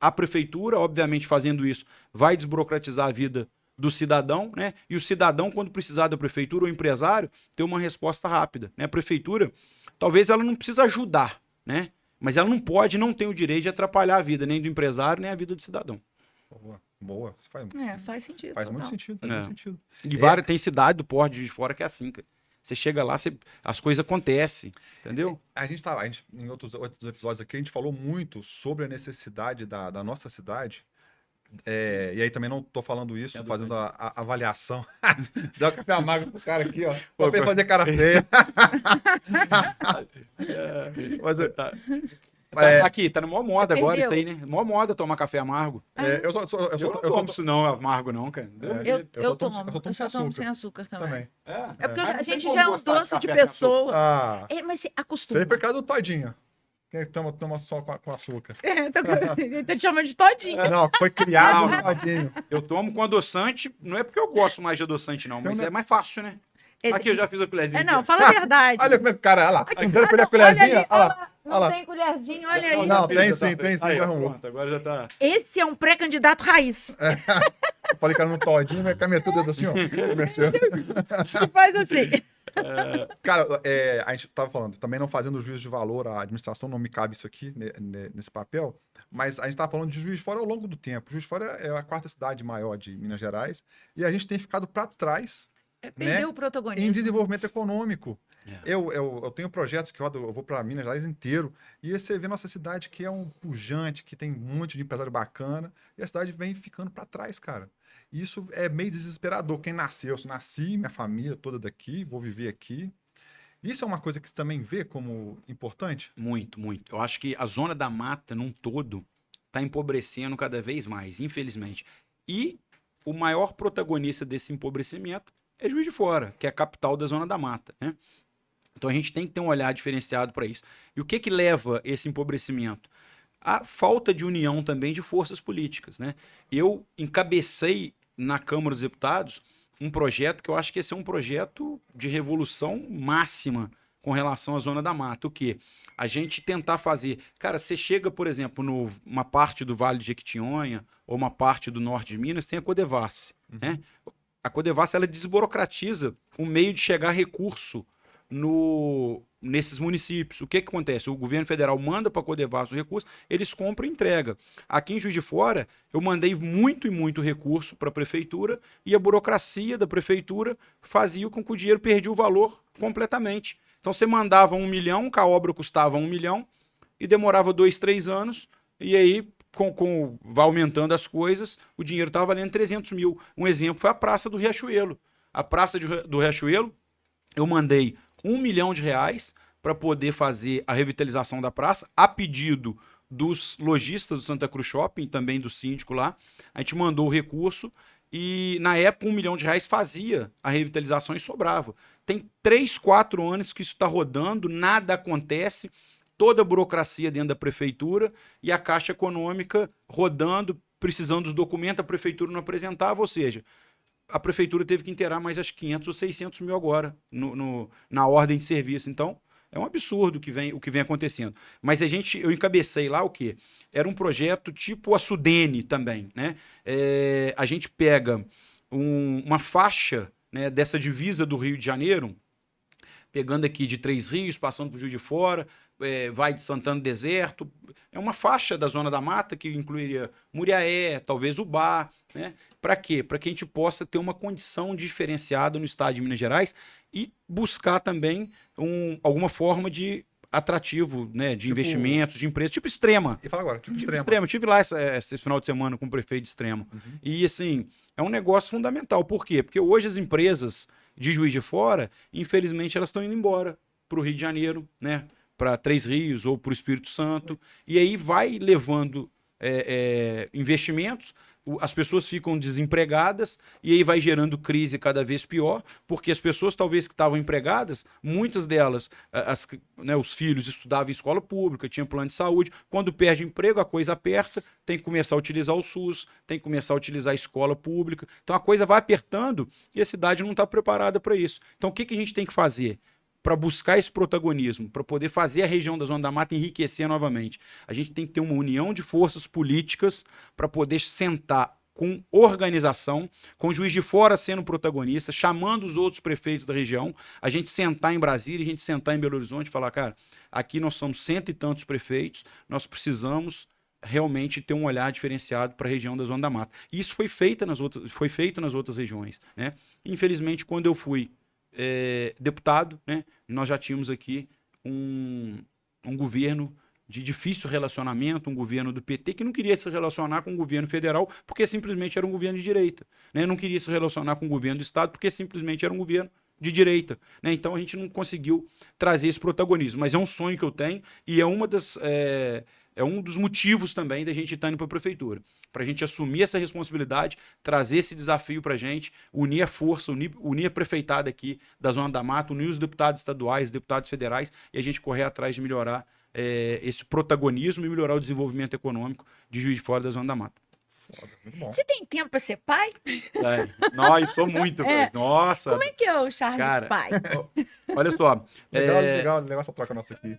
a prefeitura. Obviamente, fazendo isso, vai desburocratizar a vida do cidadão, né? E o cidadão, quando precisar da prefeitura, o empresário, ter uma resposta rápida, né? A prefeitura, talvez ela não precisa ajudar, né? Mas ela não pode, não tem o direito de atrapalhar a vida nem do empresário, nem a vida do cidadão. Boa. Faz sentido. Faz muito sentido, muito sentido. E tem cidade do Porto de Fora que é assim, cara. Você chega lá, as coisas acontecem, entendeu? Em outros episódios aqui, a gente falou muito sobre a necessidade da nossa cidade. E aí também não tô falando isso, fazendo a avaliação. Dá um café amargo pro cara aqui, ó. Pra ele fazer cara feia. Mas Aqui, tá na maior moda agora isso aí, né? Maior moda tomar café amargo. Eu não tomo isso não, amargo não, cara. Eu só tomo sem açúcar também. É porque a gente como já é um gostar de doce de café sem pessoa. Mas você acostuma. Isso aí foi por causa do Todinho. Quem toma só com açúcar. Ele tá te chamando de Todinho. Não, foi criado no Todinho. Eu tomo com adoçante, não é porque eu gosto mais de adoçante não, mas é mais fácil, né? Aqui eu já fiz a colherzinha. Não, fala a verdade. Olha como é que o cara, olha lá. Aqui, a colherzinha, olha lá. Não tem colherzinha, olha aí. Não, tem sim, já arrumou. Pronto, agora já tá. Esse é um pré-candidato raiz. Eu falei que era no todinho, mas caminha tudo assim, ó. Que faz assim. Cara, a gente tava falando, também não fazendo juízo de valor, a administração não me cabe isso aqui, nesse papel, mas a gente tava falando de Juiz de Fora ao longo do tempo. Juiz de Fora é a quarta cidade maior de Minas Gerais e a gente tem ficado para trás, Perdeu o protagonismo. em desenvolvimento econômico. Eu tenho projetos que eu vou para Minas Gerais inteiro e aí você vê nossa cidade que é um pujante, que tem um monte de empresário bacana e a cidade vem ficando para trás, cara. Isso é meio desesperador. Quem nasceu, eu nasci, minha família toda daqui, vou viver aqui. Isso é uma coisa que você também vê como importante? Muito, muito. Eu acho que a zona da mata, num todo, está empobrecendo cada vez mais, infelizmente. E o maior protagonista desse empobrecimento é Juiz de Fora, que é a capital da zona da mata, né? Então a gente tem que ter um olhar diferenciado para isso. E o que que leva esse empobrecimento? A falta de união também de forças políticas, né? Eu encabecei na Câmara dos Deputados um projeto que eu acho que esse é um projeto de revolução máxima com relação à zona da mata. O quê? A gente tentar fazer... Cara, você chega, por exemplo, numa parte do Vale de Jequitinhonha ou uma parte do norte de Minas, tem a Codevasf, né? A Codevasf, ela desburocratiza o meio de chegar recurso nesses municípios. O que acontece? O governo federal manda para a Codevasf o recurso, eles compram e entregam. Aqui em Juiz de Fora, eu mandei muito e muito recurso para a prefeitura e a burocracia da prefeitura fazia com que o dinheiro perdia o valor completamente. Então você mandava 1 milhão, que a obra custava 1 milhão e demorava 2, 3 anos e aí vai aumentando as coisas, o dinheiro estava valendo 300 mil. Um exemplo foi a Praça do Riachuelo. A Praça do Riachuelo, eu mandei R$1 milhão para poder fazer a revitalização da praça, a pedido dos lojistas do Santa Cruz Shopping, também do síndico lá. A gente mandou o recurso e, na época, R$1 milhão fazia a revitalização e sobrava. Tem 3, 4 anos que isso está rodando, nada acontece, toda a burocracia dentro da prefeitura e a Caixa Econômica rodando, precisando dos documentos, a prefeitura não apresentava, ou seja... A prefeitura teve que inteirar mais acho 500 ou 600 mil agora na ordem de serviço. Então, é um absurdo o que vem acontecendo. Mas eu encabecei lá o quê? Era um projeto tipo a Sudene também, né? A gente pega uma faixa, né, dessa divisa do Rio de Janeiro, pegando aqui de Três Rios, passando por Juiz de Fora, vai de Santana do Deserto. É uma faixa da Zona da Mata que incluiria Muriaé, talvez Ubá, né? Para quê? Para que a gente possa ter uma condição diferenciada no estado de Minas Gerais e buscar também alguma forma de atrativo, né, de investimentos, de empresas, tipo Extrema. E fala agora, tipo Extrema. Eu tive lá esse final de semana com o prefeito de Extrema. E, assim, é um negócio fundamental. Por quê? Porque hoje as empresas de Juiz de Fora, infelizmente, elas estão indo embora para o Rio de Janeiro, né? Para Três Rios ou para o Espírito Santo, e aí vai levando investimentos, as pessoas ficam desempregadas, e aí vai gerando crise cada vez pior, porque as pessoas talvez que estavam empregadas, muitas delas, os filhos estudavam em escola pública, tinham plano de saúde, quando perde emprego a coisa aperta, tem que começar a utilizar o SUS, tem que começar a utilizar a escola pública, então a coisa vai apertando e a cidade não está preparada para isso. Então o que a gente tem que fazer? Para buscar esse protagonismo, para poder fazer a região da Zona da Mata enriquecer novamente. A gente tem que ter uma união de forças políticas para poder sentar com organização, com o Juiz de Fora sendo protagonista, chamando os outros prefeitos da região, a gente sentar em Brasília, a gente sentar em Belo Horizonte e falar, cara, aqui nós somos 100 e tantos prefeitos, nós precisamos realmente ter um olhar diferenciado para a região da Zona da Mata. E isso foi feito nas outras regiões, né? Infelizmente, quando eu fui deputado, né, nós já tínhamos aqui um governo de difícil relacionamento, um governo do PT que não queria se relacionar com o governo federal porque simplesmente era um governo de direita, né? Não queria se relacionar com o governo do estado porque simplesmente era um governo de direita, né? Então a gente não conseguiu trazer esse protagonismo, mas é um sonho que eu tenho e é um dos motivos também da gente estar indo para a prefeitura, para a gente assumir essa responsabilidade, trazer esse desafio para a gente, unir a força, unir a prefeitada aqui da Zona da Mata, unir os deputados estaduais, deputados federais, e a gente correr atrás de melhorar esse protagonismo e melhorar o desenvolvimento econômico de Juiz de Fora da Zona da Mata. Muito bom. Você tem tempo para ser pai? Não, eu sou muito, velho. Nossa. Como é que é o Charles Cara, pai? Olha só. Legal essa troca nossa aqui.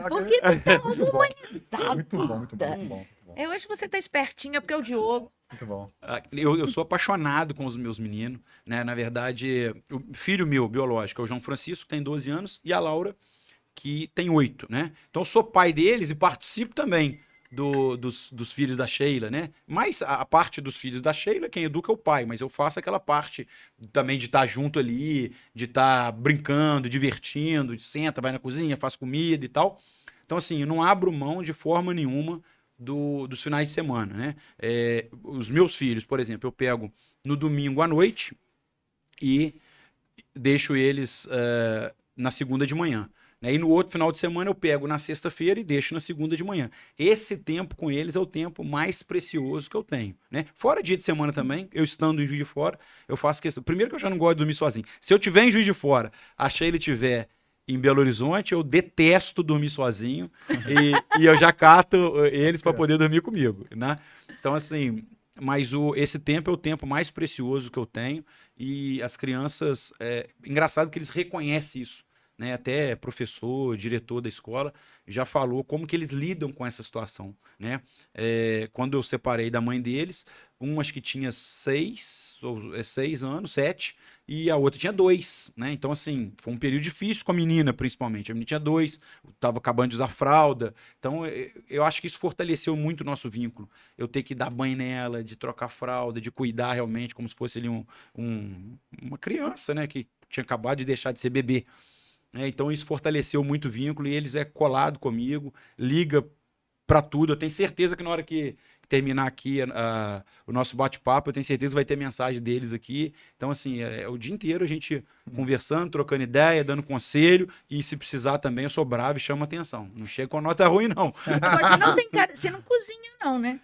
Porque tu tá humanizado. Muito bom. Eu acho que você tá espertinha, porque é o Diogo. Muito bom. Eu sou apaixonado com os meus meninos, né? Na verdade, o filho meu, biológico, é o João Francisco, que tem 12 anos, e a Laura, que tem 8, né? Então eu sou pai deles e participo também dos filhos da Sheila, né? Mas a parte dos filhos da Sheila, quem educa é o pai, mas eu faço aquela parte também de estar junto ali, de estar brincando, divertindo, de senta, vai na cozinha, faz comida e tal. Então, assim, eu não abro mão de forma nenhuma dos finais de semana, né? Os meus filhos, por exemplo, eu pego no domingo à noite e deixo eles na segunda de manhã. E no outro final de semana eu pego na sexta-feira e deixo na segunda de manhã. Esse tempo com eles é o tempo mais precioso que eu tenho, né? Fora dia de semana também, eu estando em Juiz de Fora, eu faço questão. Primeiro que eu já não gosto de dormir sozinho. Se eu tiver em Juiz de Fora, a Sheila estiver em Belo Horizonte, eu detesto dormir sozinho e eu já cato eles para poder dormir comigo, né? Então, assim, mas esse tempo é o tempo mais precioso que eu tenho e as crianças, engraçado que eles reconhecem isso. Né, até professor, diretor da escola já falou como que eles lidam com essa situação, né? Quando eu separei da mãe deles, uma acho que tinha 6 anos, 7, e a outra tinha 2, né? Então, assim, foi um período difícil com a menina, principalmente. A menina tinha 2, estava acabando de usar fralda. Então, eu acho que isso fortaleceu muito o nosso vínculo. Eu ter que dar banho nela, de trocar fralda, de cuidar realmente como se fosse ali uma criança, né? Que tinha acabado de deixar de ser bebê. Então isso fortaleceu muito o vínculo e eles colado comigo, liga para tudo. Eu tenho certeza que na hora que terminar aqui o nosso bate-papo, eu tenho certeza que vai ter mensagem deles aqui. Então, assim, o dia inteiro a gente conversando, trocando ideia, dando conselho e se precisar também eu sou bravo e chamo atenção. Não chega com nota ruim, não. Você não tem cara, você não cozinha não, né?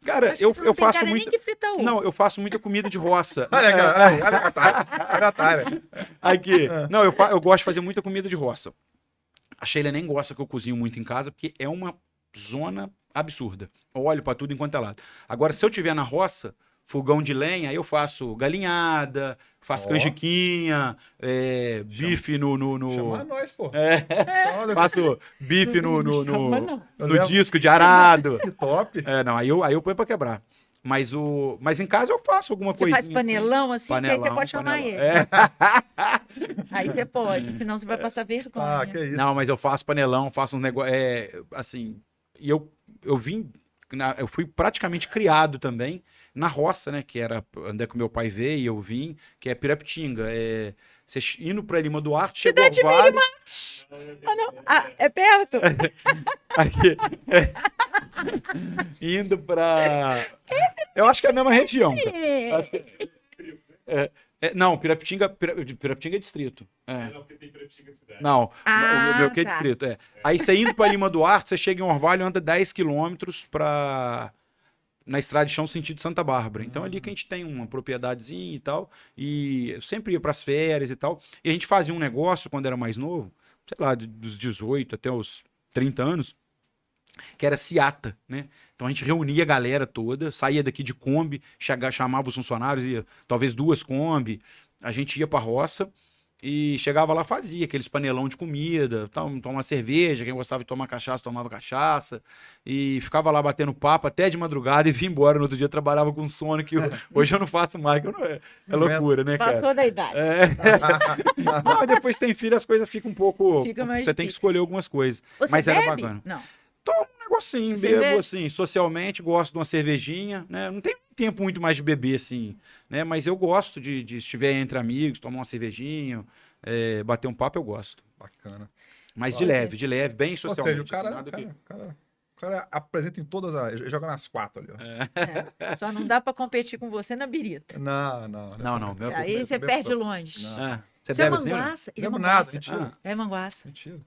Cara, eu faço muito. Não, eu faço muita comida de roça. Olha a Natália. Aqui. Não, eu gosto de fazer muita comida de roça. A Sheila nem gosta que eu cozinho muito em casa, porque é uma zona absurda. Eu olho pra tudo enquanto é lado. Agora, se eu tiver na roça, fogão de lenha, aí eu faço galinhada, faço canjiquinha, bife no... Chama nós, pô. Faço bife no disco de arado. Que top. Não, aí eu ponho pra quebrar. Mas em casa eu faço alguma coisinha. Você faz panelão assim, que aí você pode chamar ele. Aí você pode, senão você vai passar vergonha. Que isso. Não, mas eu faço panelão, faço uns negócios, assim, e eu fui praticamente criado também na roça, né, que era onde é que meu pai veio e eu vim, que é Pirapitinga, você indo pra Lima do Arte, chegou Cidade mínima! É perto? Aqui, indo pra... Eu acho que é a mesma região. Acho que... não, Pirapitinga é distrito. Não, porque tem Pirapitinga cidade. Não, o meu que é distrito. Aí você indo para Lima do Arte, você chega em Orvalho, anda 10 quilômetros na estrada de chão sentido Santa Bárbara. Então ali que a gente tem uma propriedadezinha e tal, e eu sempre ia para as férias e tal, e a gente fazia um negócio quando era mais novo, sei lá, dos 18 até os 30 anos, que era ciata, né? Então a gente reunia a galera toda, saía daqui de Kombi, chamava os funcionários, ia talvez 2 Kombi, a gente ia pra roça e chegava lá, fazia aqueles panelão de comida, tomava cerveja, quem gostava de tomar cachaça, tomava cachaça, e ficava lá batendo papo até de madrugada e vinha embora. No outro dia trabalhava com sono, que hoje eu não faço mais, que é loucura, né, cara? Passou da idade. Não, depois tem filho, as coisas ficam um pouco... Fica mais você tem que escolher algumas coisas. Você mas bebe? Era bacana. Não. Tomo um negocinho, Você bebo bebe? assim, socialmente, gosto de uma cervejinha, né? Não tem tempo muito mais de beber, assim, né? Mas eu gosto de estiver entre amigos, tomar uma cervejinha, bater um papo, eu gosto. Bacana. Mas de leve, bem socialmente. Ou seja, o cara apresenta em todas as... Joga nas 4 ali, ó. Só não dá pra competir com você na birita. Não. Aí você perde longe. Você Você é bebe assim, né? manguaça? Ele é Lembro nada, manguaça. mentira. É manguaça. Mentira.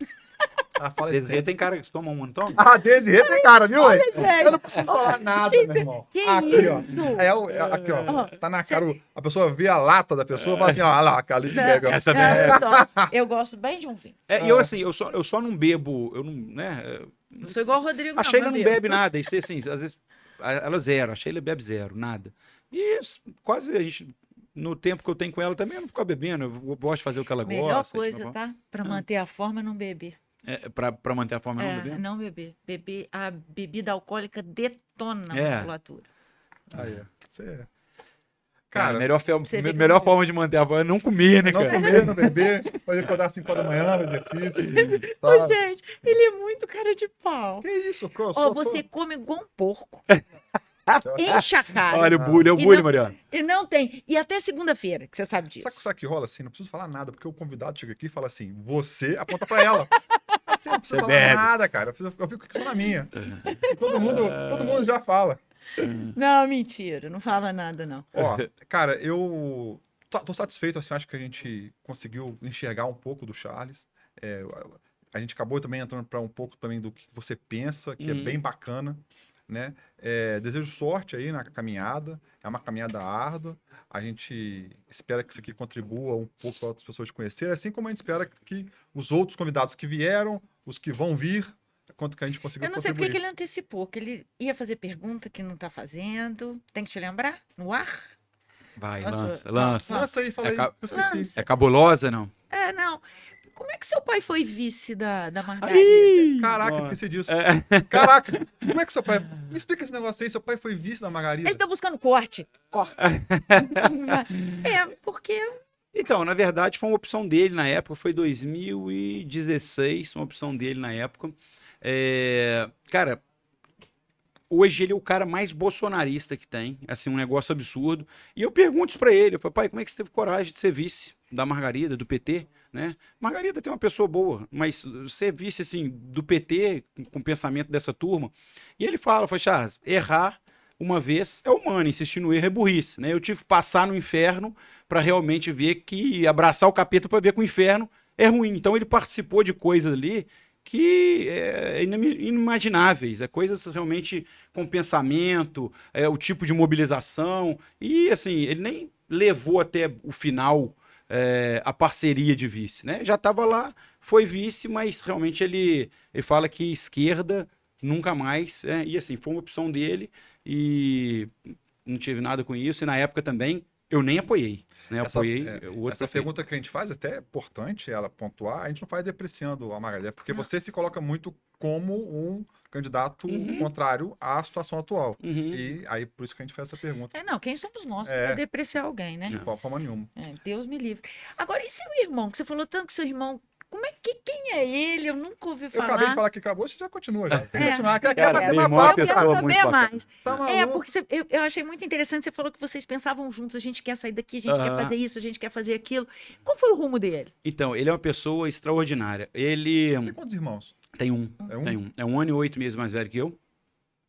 Fala Desirê tem cara que toma um montão? Desirê tem cara, viu? Olha, gente. Eu não preciso falar nada, meu irmão. Que aqui, isso? Ó. Aqui, ó. Tá na cara. A pessoa vê a lata da pessoa e fala assim, ó, lá, a cara de bebe. Essa Eu gosto bem de um vinho. E eu, assim, eu só não bebo, eu não, né? Não sou igual o Rodrigo, A Sheila não bebe nada. E assim, às vezes ela zero, a Sheila bebe zero, nada. E quase a gente, no tempo que eu tenho com ela também, eu não fico bebendo, eu gosto de fazer o que ela Melhor gosta. coisa, tá? Pra manter a forma é não beber. Pra manter a forma não É, beber? não beber. A bebida alcoólica detona a É. musculatura. Aí, você... Cara, você vê que melhor não forma de manter a forma é não comer, né, não cara? comer, não beber, fazer acordar 5 horas da manhã, exercício. Ô, gente, ele é muito cara de pau. Que isso, eu Ó, só você tô... come igual um porco. Enche a cara. Olha o bullying, Mariana. E não tem. E até segunda-feira, que você sabe disso. Sabe o que rola assim? Não preciso falar nada, porque o convidado chega aqui e fala assim, você aponta pra ela. Assim, não precisa Você falar bebe. nada, cara. Eu fico aqui só na minha. Todo mundo já fala. Não, mentira. Não fala nada, não. Ó, cara, eu tô satisfeito, assim, acho que a gente conseguiu enxergar um pouco do Charles. A gente acabou também entrando para um pouco também do que você pensa, que é bem bacana, né? Desejo sorte aí na caminhada, é uma caminhada árdua. A gente espera que isso aqui contribua um pouco para outras pessoas te conhecerem, assim como a gente espera que os outros convidados que vieram, os que vão vir, quanto que a gente conseguiu Eu não sei contribuir. porque que ele antecipou, que ele ia fazer pergunta que não tá fazendo. Tem que te lembrar? No ar? Vai, Nossa, lança. Lança aí, fala aí, ca- eu esqueci. Lança. É cabulosa, não? Não. Como é que seu pai foi vice da Margarida? Aí, Caraca, nossa. esqueci disso. Caraca, como é que seu pai... Me explica esse negócio aí, seu pai foi vice da Margarida. Ele tá buscando corte. Corta. Porque... Então, na verdade, foi uma opção dele na época, foi 2016, uma opção dele na época. Cara, hoje ele é o cara mais bolsonarista que tem, assim, um negócio absurdo. E eu pergunto isso pra ele, eu falo, pai, como é que você teve coragem de ser vice da Margarida, do PT, né? Margarida tem uma pessoa boa, mas ser vice, assim, do PT, com o pensamento dessa turma. E ele fala, Charles, errar uma vez é humano, insistir no erro é burrice, né? Eu tive que passar no inferno para realmente ver que, abraçar o capeta para ver que o inferno é ruim. Então ele participou de coisas ali que é inimagináveis, coisas realmente com pensamento, o tipo de mobilização, e assim, ele nem levou até o final a parceria de vice, né? Já estava lá, foi vice, mas realmente ele fala que esquerda nunca mais, e assim, foi uma opção dele, e não tive nada com isso, e na época também eu nem apoiei, né? Apoiei o outro essa pergunta que a gente faz, até é importante ela pontuar, a gente não faz depreciando a Margarida, porque você se coloca muito como um candidato contrário à situação atual. E aí, por isso que a gente faz essa pergunta. Não, quem somos nós para depreciar alguém, né? De forma nenhuma. Deus me livre. Agora, e seu irmão? Que você falou tanto que seu irmão... Quem é ele? Eu nunca ouvi falar. Eu acabei de falar que acabou, você já continua já. Tem que continuar. Cara, Quer bater meu uma irmão é uma papo, Eu pessoa quero cara. muito saber bacana. mais. Tá maluco? Porque eu achei muito interessante, você falou que vocês pensavam juntos, a gente quer sair daqui, a gente quer fazer isso, a gente quer fazer aquilo. Qual foi o rumo dele? Então, ele é uma pessoa extraordinária. Ele Tem quantos irmãos? tem um. É um? Tem um. É 1 ano e 8 meses mais velho que eu.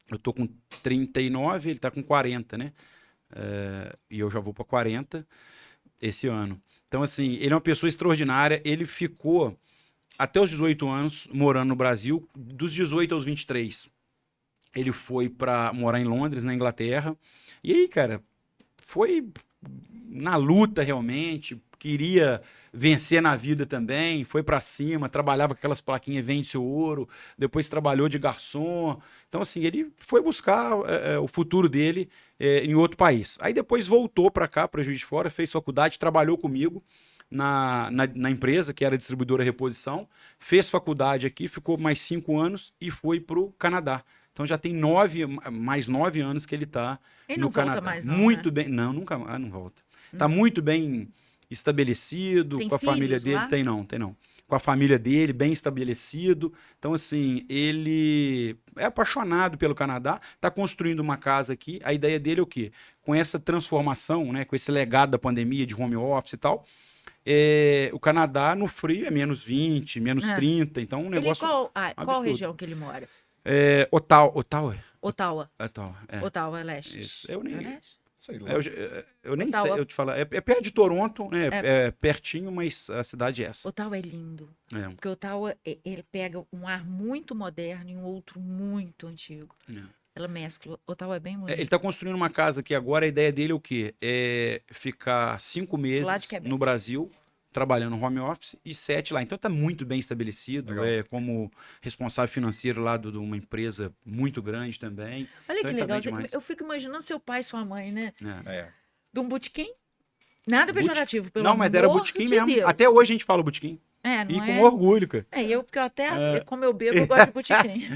Eu tô com 39, ele tá com 40, né? E eu já vou para 40 esse ano. Então, assim, ele é uma pessoa extraordinária. Ele ficou até os 18 anos morando no Brasil. Dos 18 aos 23, ele foi para morar em Londres, na Inglaterra. E aí, cara, foi na luta realmente. Queria vencer na vida também, foi para cima, trabalhava com aquelas plaquinhas vende seu ouro, depois trabalhou de garçom. Então, assim, ele foi buscar o futuro dele em outro país. Aí depois voltou para cá, para Juiz de Fora, fez faculdade, trabalhou comigo na empresa, que era distribuidora reposição, fez faculdade aqui, ficou mais 5 anos e foi para o Canadá. Então já tem mais 9 anos que ele está no Canadá. Mais não, muito né? bem, não, nunca mais, não volta. Está muito bem estabelecido, tem com a família dele. lá? Tem não. Com a família dele, bem estabelecido. Então, assim, ele é apaixonado pelo Canadá, está construindo uma casa aqui. A ideia dele é o quê? Com essa transformação, né, com esse legado da pandemia, de home office e tal, o Canadá no frio é menos 20, menos 30, então um negócio qual região que ele mora? Ottawa. Ottawa é leste. Isso. Eu nem... É leste? Sei lá. Eu nem Ottawa. sei, eu te falar. É perto de Toronto, né? É pertinho, mas a cidade é essa. Ottawa é lindo. Porque Ottawa, ele pega um ar muito moderno e um outro muito antigo. Ela mescla. Ottawa é bem bonito. Ele está construindo uma casa aqui agora. A ideia dele é o quê? É ficar 5 meses no Brasil, trabalhando no home office e 7 lá. Então tá muito bem estabelecido, como responsável financeiro lá de uma empresa muito grande também. Olha então, que legal, tá eu fico imaginando seu pai e sua mãe, né? É. De um botequim? Nada pejorativo, pelo Não, mas era amor botequim de mesmo. Deus. Até hoje a gente fala botequim. Não e é? com orgulho, cara. Porque eu até, como eu bebo, eu gosto de botequim.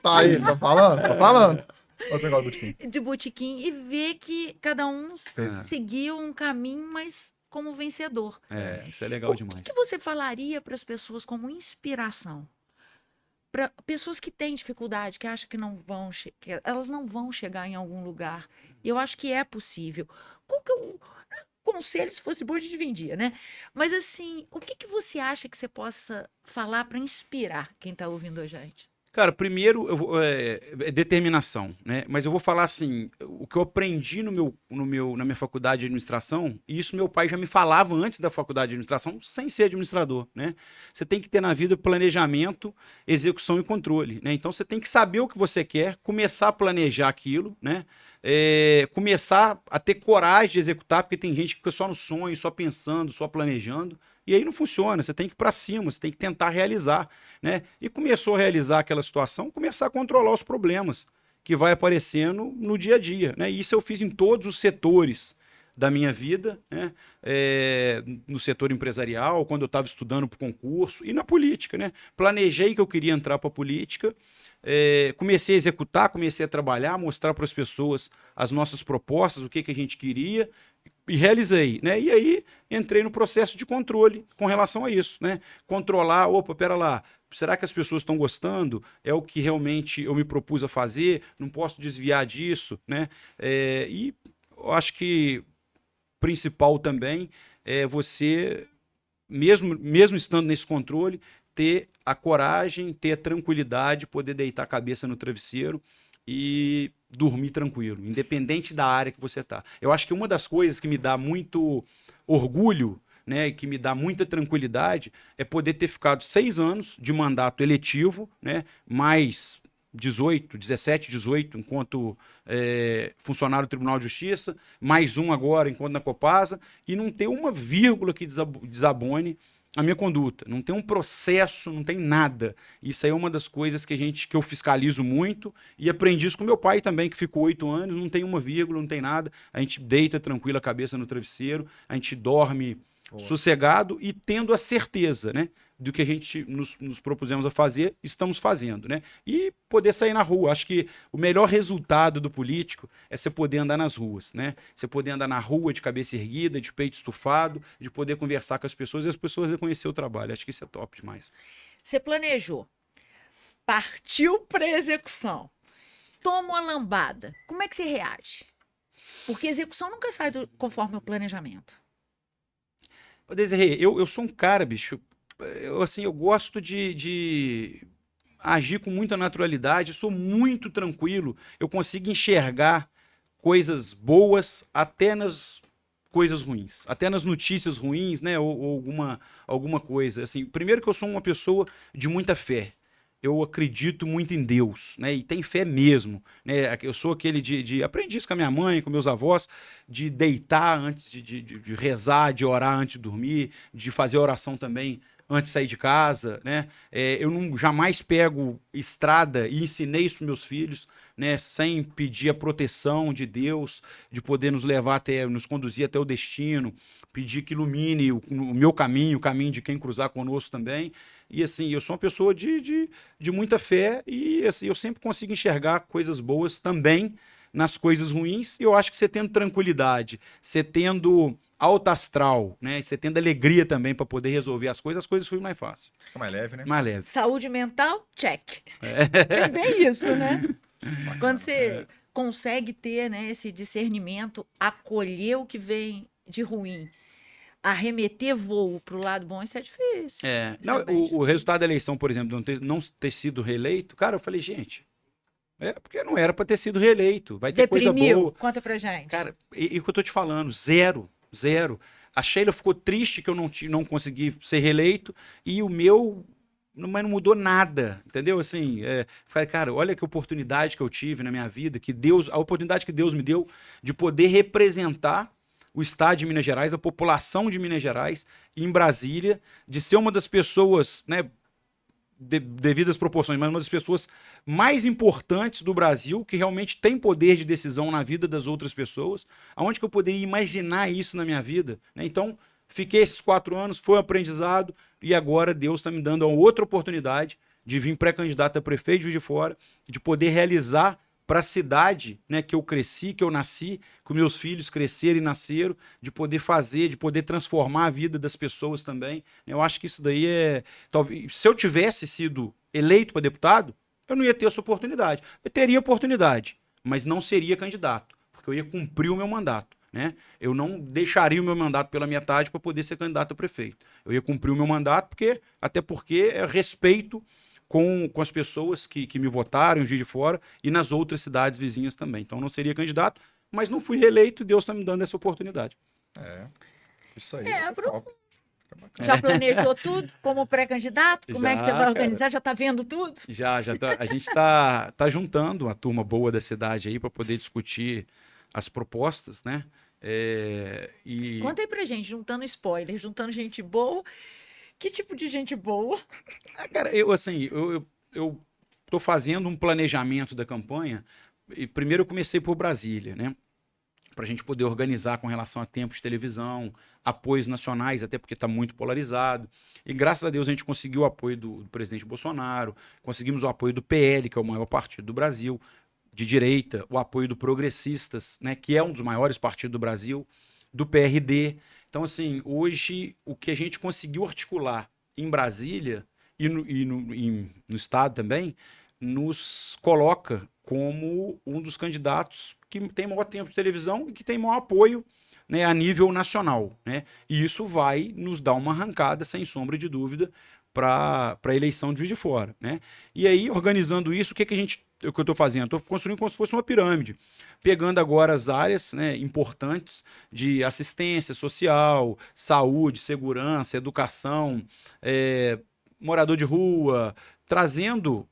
Tá aí, tá falando? Tá falando. Outro negócio do botequim. De botequim e ver que cada um seguiu um caminho, mas como vencedor. Isso é legal demais. O que você falaria para as pessoas como inspiração? Para pessoas que têm dificuldade, que acham que elas não vão chegar em algum lugar. E eu acho que é possível. Qual que é o conselho, se fosse bom, a gente vendia, né? Mas assim, o que você acha que você possa falar para inspirar quem está ouvindo a gente? Cara, primeiro é determinação, né? Mas eu vou falar assim, o que eu aprendi na minha faculdade de administração, e isso meu pai já me falava antes da faculdade de administração, sem ser administrador, né? Você tem que ter na vida planejamento, execução e controle, né? Então você tem que saber o que você quer, começar a planejar aquilo, né? Começar a ter coragem de executar, porque tem gente que fica só no sonho, só pensando, só planejando. E aí não funciona, você tem que ir para cima, você tem que tentar realizar, né? E começou a realizar aquela situação, começar a controlar os problemas que vai aparecendo no dia a dia, né? E isso eu fiz em todos os setores da minha vida, né? No setor empresarial, quando eu estava estudando para o concurso e na política, né? Planejei que eu queria entrar para a política, comecei a executar, comecei a trabalhar, mostrar para as pessoas as nossas propostas, o que a gente queria, e realizei, né? E aí entrei no processo de controle com relação a isso, né? Controlar, pera lá, será que as pessoas estão gostando? É o que realmente eu me propus a fazer? Não posso desviar disso, né? E eu acho que principal também é você, mesmo estando nesse controle, ter a coragem, ter a tranquilidade, poder deitar a cabeça no travesseiro e dormir tranquilo, independente da área que você está. Eu acho que uma das coisas que me dá muito orgulho, né, e que me dá muita tranquilidade, é poder ter ficado 6 anos de mandato eletivo, né, mais 17, 18, enquanto funcionário do Tribunal de Justiça, mais um agora enquanto na Copasa, e não ter uma vírgula que desabone a minha conduta, não tem um processo, não tem nada. Isso aí é uma das coisas que eu fiscalizo muito e aprendi isso com meu pai também, que ficou 8 anos, não tem uma vírgula, não tem nada. A gente deita tranquilo a cabeça no travesseiro, a gente dorme sossegado e tendo a certeza, né, do que a gente nos propusemos a fazer, estamos fazendo, né? E poder sair na rua. Acho que o melhor resultado do político é você poder andar nas ruas, né? Você poder andar na rua de cabeça erguida, de peito estufado, de poder conversar com as pessoas e as pessoas reconhecer o trabalho. Acho que isso é top demais. Você planejou, partiu para execução, toma uma lambada. Como é que você reage? Porque a execução nunca sai conforme o planejamento. Desirê, eu sou um cara, bicho, eu gosto de agir com muita naturalidade, sou muito tranquilo, eu consigo enxergar coisas boas até nas coisas ruins, até nas notícias ruins, né, ou alguma coisa, assim. Primeiro que eu sou uma pessoa de muita fé, eu acredito muito em Deus, né? E tem fé mesmo, né? Eu sou aquele aprendi isso com a minha mãe, com meus avós, de deitar antes de rezar, de orar antes de dormir, de fazer oração também antes de sair de casa, né? Eu jamais pego estrada e ensinei isso para meus filhos, né? Sem pedir a proteção de Deus, de poder nos conduzir até o destino, pedir que ilumine o meu caminho, o caminho de quem cruzar conosco também. E assim, eu sou uma pessoa de muita fé e assim, eu sempre consigo enxergar coisas boas também nas coisas ruins. E eu acho que você tendo tranquilidade, você tendo alta astral, né? Você tendo alegria também para poder resolver as coisas ficam mais fácil. Fica mais leve, né? Mais leve. Saúde mental, check. É bem isso, né? Quando você consegue ter, né, esse discernimento, acolher o que vem de ruim, arremeter voo para o lado bom, isso é difícil. Não, o resultado da eleição, por exemplo, não ter sido reeleito, cara, eu falei, gente, porque não era para ter sido reeleito, vai ter Deprimiu? Coisa boa. Conta pra gente. Cara, e o que eu tô te falando, zero. A Sheila ficou triste que eu não consegui ser reeleito e o meu, mas não mudou nada, entendeu? Assim, falei, cara, olha que oportunidade que eu tive na minha vida, a oportunidade que Deus me deu de poder representar o estado de Minas Gerais, a população de Minas Gerais, em Brasília, de ser uma das pessoas, né, devido às proporções, mas uma das pessoas mais importantes do Brasil, que realmente tem poder de decisão na vida das outras pessoas. Aonde que eu poderia imaginar isso na minha vida? Né? Então, fiquei esses 4 anos, foi um aprendizado, e agora Deus está me dando uma outra oportunidade de vir pré-candidato a prefeito de Juiz de Fora, de poder realizar para a cidade, né, que eu cresci, que eu nasci, que meus filhos cresceram e nasceram, de poder fazer, de poder transformar a vida das pessoas também. Eu acho que isso daí é... Talvez, se eu tivesse sido eleito para deputado, eu não ia ter essa oportunidade. Eu teria oportunidade, mas não seria candidato, porque eu ia cumprir o meu mandato. Né? Eu não deixaria o meu mandato pela metade para poder ser candidato a prefeito. Eu ia cumprir o meu mandato, até porque é respeito com as pessoas que me votaram em Juiz de Fora e nas outras cidades vizinhas também. Então, não seria candidato, mas não fui reeleito e Deus está me dando essa oportunidade. Isso aí. Já planejou tudo como pré-candidato? Como é que você vai organizar? Já está vendo tudo? Já tá, a gente tá juntando a turma boa da cidade aí para poder discutir as propostas, né? Conta aí pra gente, juntando spoiler, juntando gente boa. Que tipo de gente boa? Cara, eu tô fazendo um planejamento da campanha. E primeiro eu comecei por Brasília, né? Para a gente poder organizar com relação a tempos de televisão, apoios nacionais, até porque está muito polarizado. E graças a Deus a gente conseguiu o apoio do presidente Bolsonaro, conseguimos o apoio do PL, que é o maior partido do Brasil, de direita, o apoio do Progressistas, né, que é um dos maiores partidos do Brasil, do PRD. Então, assim, hoje o que a gente conseguiu articular em Brasília e no Estado também, nos coloca como um dos candidatos que tem maior tempo de televisão e que tem maior apoio, né, a nível nacional. Né? E isso vai nos dar uma arrancada, sem sombra de dúvida, para a eleição de Juiz de Fora. Né? E aí, organizando isso, o que eu estou fazendo? Estou construindo como se fosse uma pirâmide, pegando agora as áreas, né, importantes de assistência social, saúde, segurança, educação, morador de rua, trazendo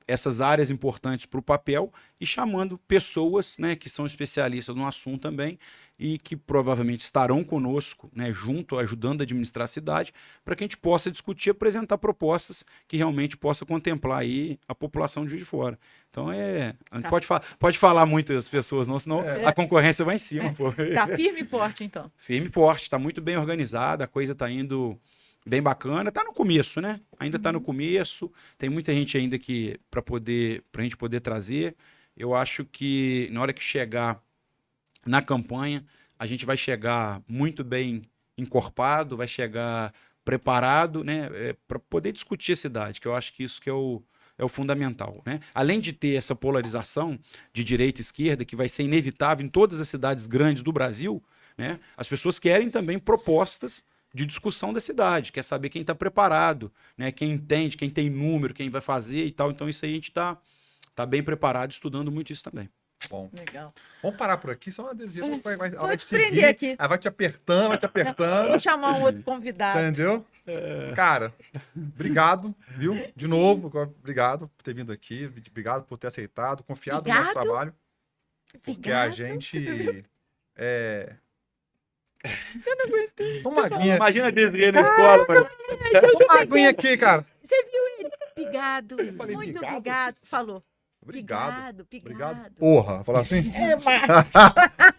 essas áreas importantes para o papel e chamando pessoas, né, que são especialistas no assunto também e que provavelmente estarão conosco, né, junto, ajudando a administrar a cidade, para que a gente possa discutir, apresentar propostas que realmente possa contemplar aí a população de Juiz de Fora. Então, a gente pode falar muitas pessoas, não, senão a concorrência vai em cima. Tá firme e forte, então. Firme e forte, está muito bem organizada, a coisa está indo bem bacana, tá no começo, né? Ainda tá no começo, tem muita gente ainda que pra gente poder trazer. Eu acho que na hora que chegar na campanha, a gente vai chegar muito bem encorpado, vai chegar preparado, né, para poder discutir a cidade, que eu acho que isso que é o fundamental, né? Além de ter essa polarização de direita e esquerda, que vai ser inevitável em todas as cidades grandes do Brasil, né? As pessoas querem também propostas de discussão da cidade, quer saber quem está preparado, né? Quem entende, quem tem número, quem vai fazer e tal. Então isso aí a gente tá bem preparado, estudando muito isso também. Bom. Legal. Vamos parar por aqui, só um adesivo. Vai te prender aqui. Aí vai te apertando. Vou chamar um outro convidado. Entendeu? Cara, obrigado, viu? De novo, obrigado por ter vindo aqui, obrigado por ter aceitado, confiado no nosso trabalho. Porque a gente... Eu não aguentei. Uma aguinha. Imagina a Desirê na escola. Uma aguinha aqui, cara. Você viu ele? Obrigado. falei Muito obrigado? obrigado. Falou. Obrigado. Obrigado. Porra, falar assim?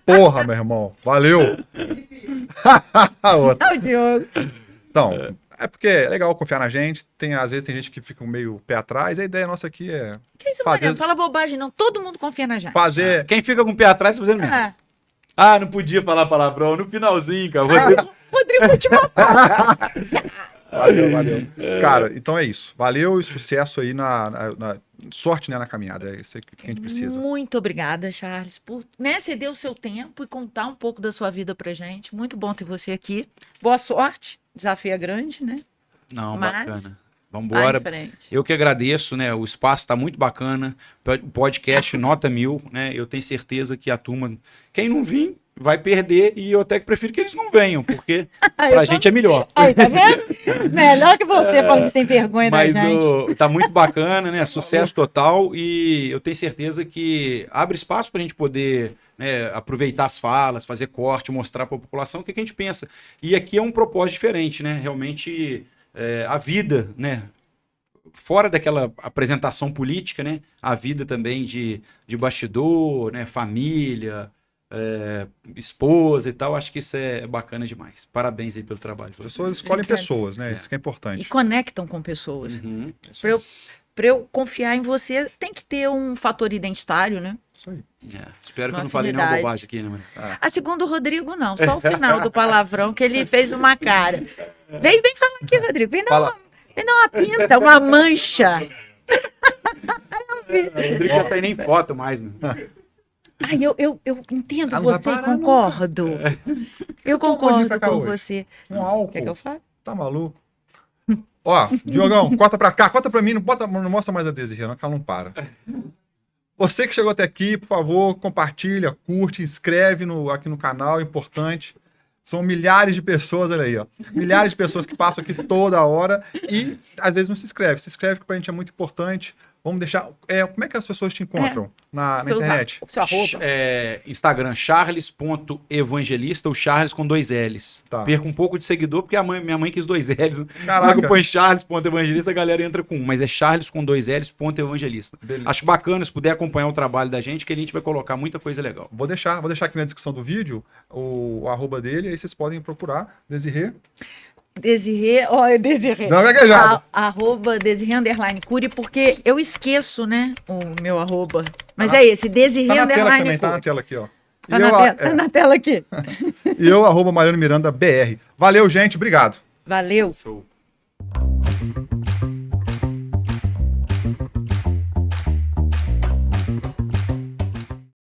Porra, meu irmão. Valeu. Olha o Diogo. Então, é porque é legal confiar na gente. Às vezes tem gente que fica meio pé atrás. A ideia nossa aqui é Que isso, Mariano? Fala bobagem, não. Todo mundo confia na gente. fazer... Quem fica com o pé atrás tá fazendo mesmo. Não podia falar palavrão no finalzinho, cara. Rodrigo, vou te matar. Valeu. Cara, então é isso. Valeu e sucesso aí na sorte, né, na caminhada. É isso aí que a gente precisa. Muito obrigada, Charles, por ceder o seu tempo e contar um pouco da sua vida pra gente. Muito bom ter você aqui. Boa sorte. Desafio é grande, né? Não, Mas bacana. Vamos embora. Eu que agradeço, né? O espaço está muito bacana. O podcast nota 1000, né? Eu tenho certeza que a turma, quem não vir, vai perder e eu até que prefiro que eles não venham, porque pra gente é melhor. Aí, tá vendo? Melhor que você falando que tem vergonha da gente. Tá muito bacana, né? Sucesso total e eu tenho certeza que abre espaço pra gente poder, né, aproveitar as falas, fazer corte, mostrar pra população o que a gente pensa. E aqui é um propósito diferente, né? Realmente a vida, né? Fora daquela apresentação política, né? A vida também de bastidor, né? Família, esposa e tal. Acho que isso é bacana demais. Parabéns aí pelo trabalho. As pessoas escolhem pessoas, né? Isso que é importante. E conectam com pessoas. Uhum. Para eu confiar em você, tem que ter um fator identitário, né? Isso aí. Espero que eu não falei nenhuma bobagem aqui, né, mano? A segundo o Rodrigo, não. Só o final do palavrão que ele fez uma cara. Vem falar aqui, Rodrigo. Vem dar uma pinta, uma mancha. O Rodrigo não tem nem foto mais, meu. Ai, eu entendo você, concordo. Eu concordo com você. Um álcool. Quer que eu fale? Tá maluco? Ó, Diogão, corta pra cá, corta pra mim, não mostra mais a Desirê, não, que ela não para. Você que chegou até aqui, por favor, compartilha, curte, inscreve aqui no canal, é importante. São milhares de pessoas, olha aí, ó. Milhares de pessoas que passam aqui toda hora e às vezes não se inscreve. Se inscreve que pra gente é muito importante. Vamos deixar... como é que as pessoas te encontram na internet? O seu arroba. Instagram, charles.evangelista, o Charles com 2 L's. Tá. Perco um pouco de seguidor, porque minha mãe quis 2 L's. Caraca. Quando põe charles.evangelista, a galera entra com 1. Mas é charles com 2 L's.evangelista. Acho bacana se puder acompanhar o trabalho da gente, que a gente vai colocar muita coisa legal. Vou deixar aqui na descrição do vídeo o arroba dele, aí vocês podem procurar. Desirê. Desirê, olha, Desirê. Não é gaguejado. Arroba Desirê _ Cury, porque eu esqueço, né, o meu arroba. Mas é esse, Desirê Tá na tela _ também, Cury. tá na tela aqui, ó. Tá na tela aqui. E eu, arroba Mariano Miranda BR. Valeu, gente, obrigado. Valeu. Show.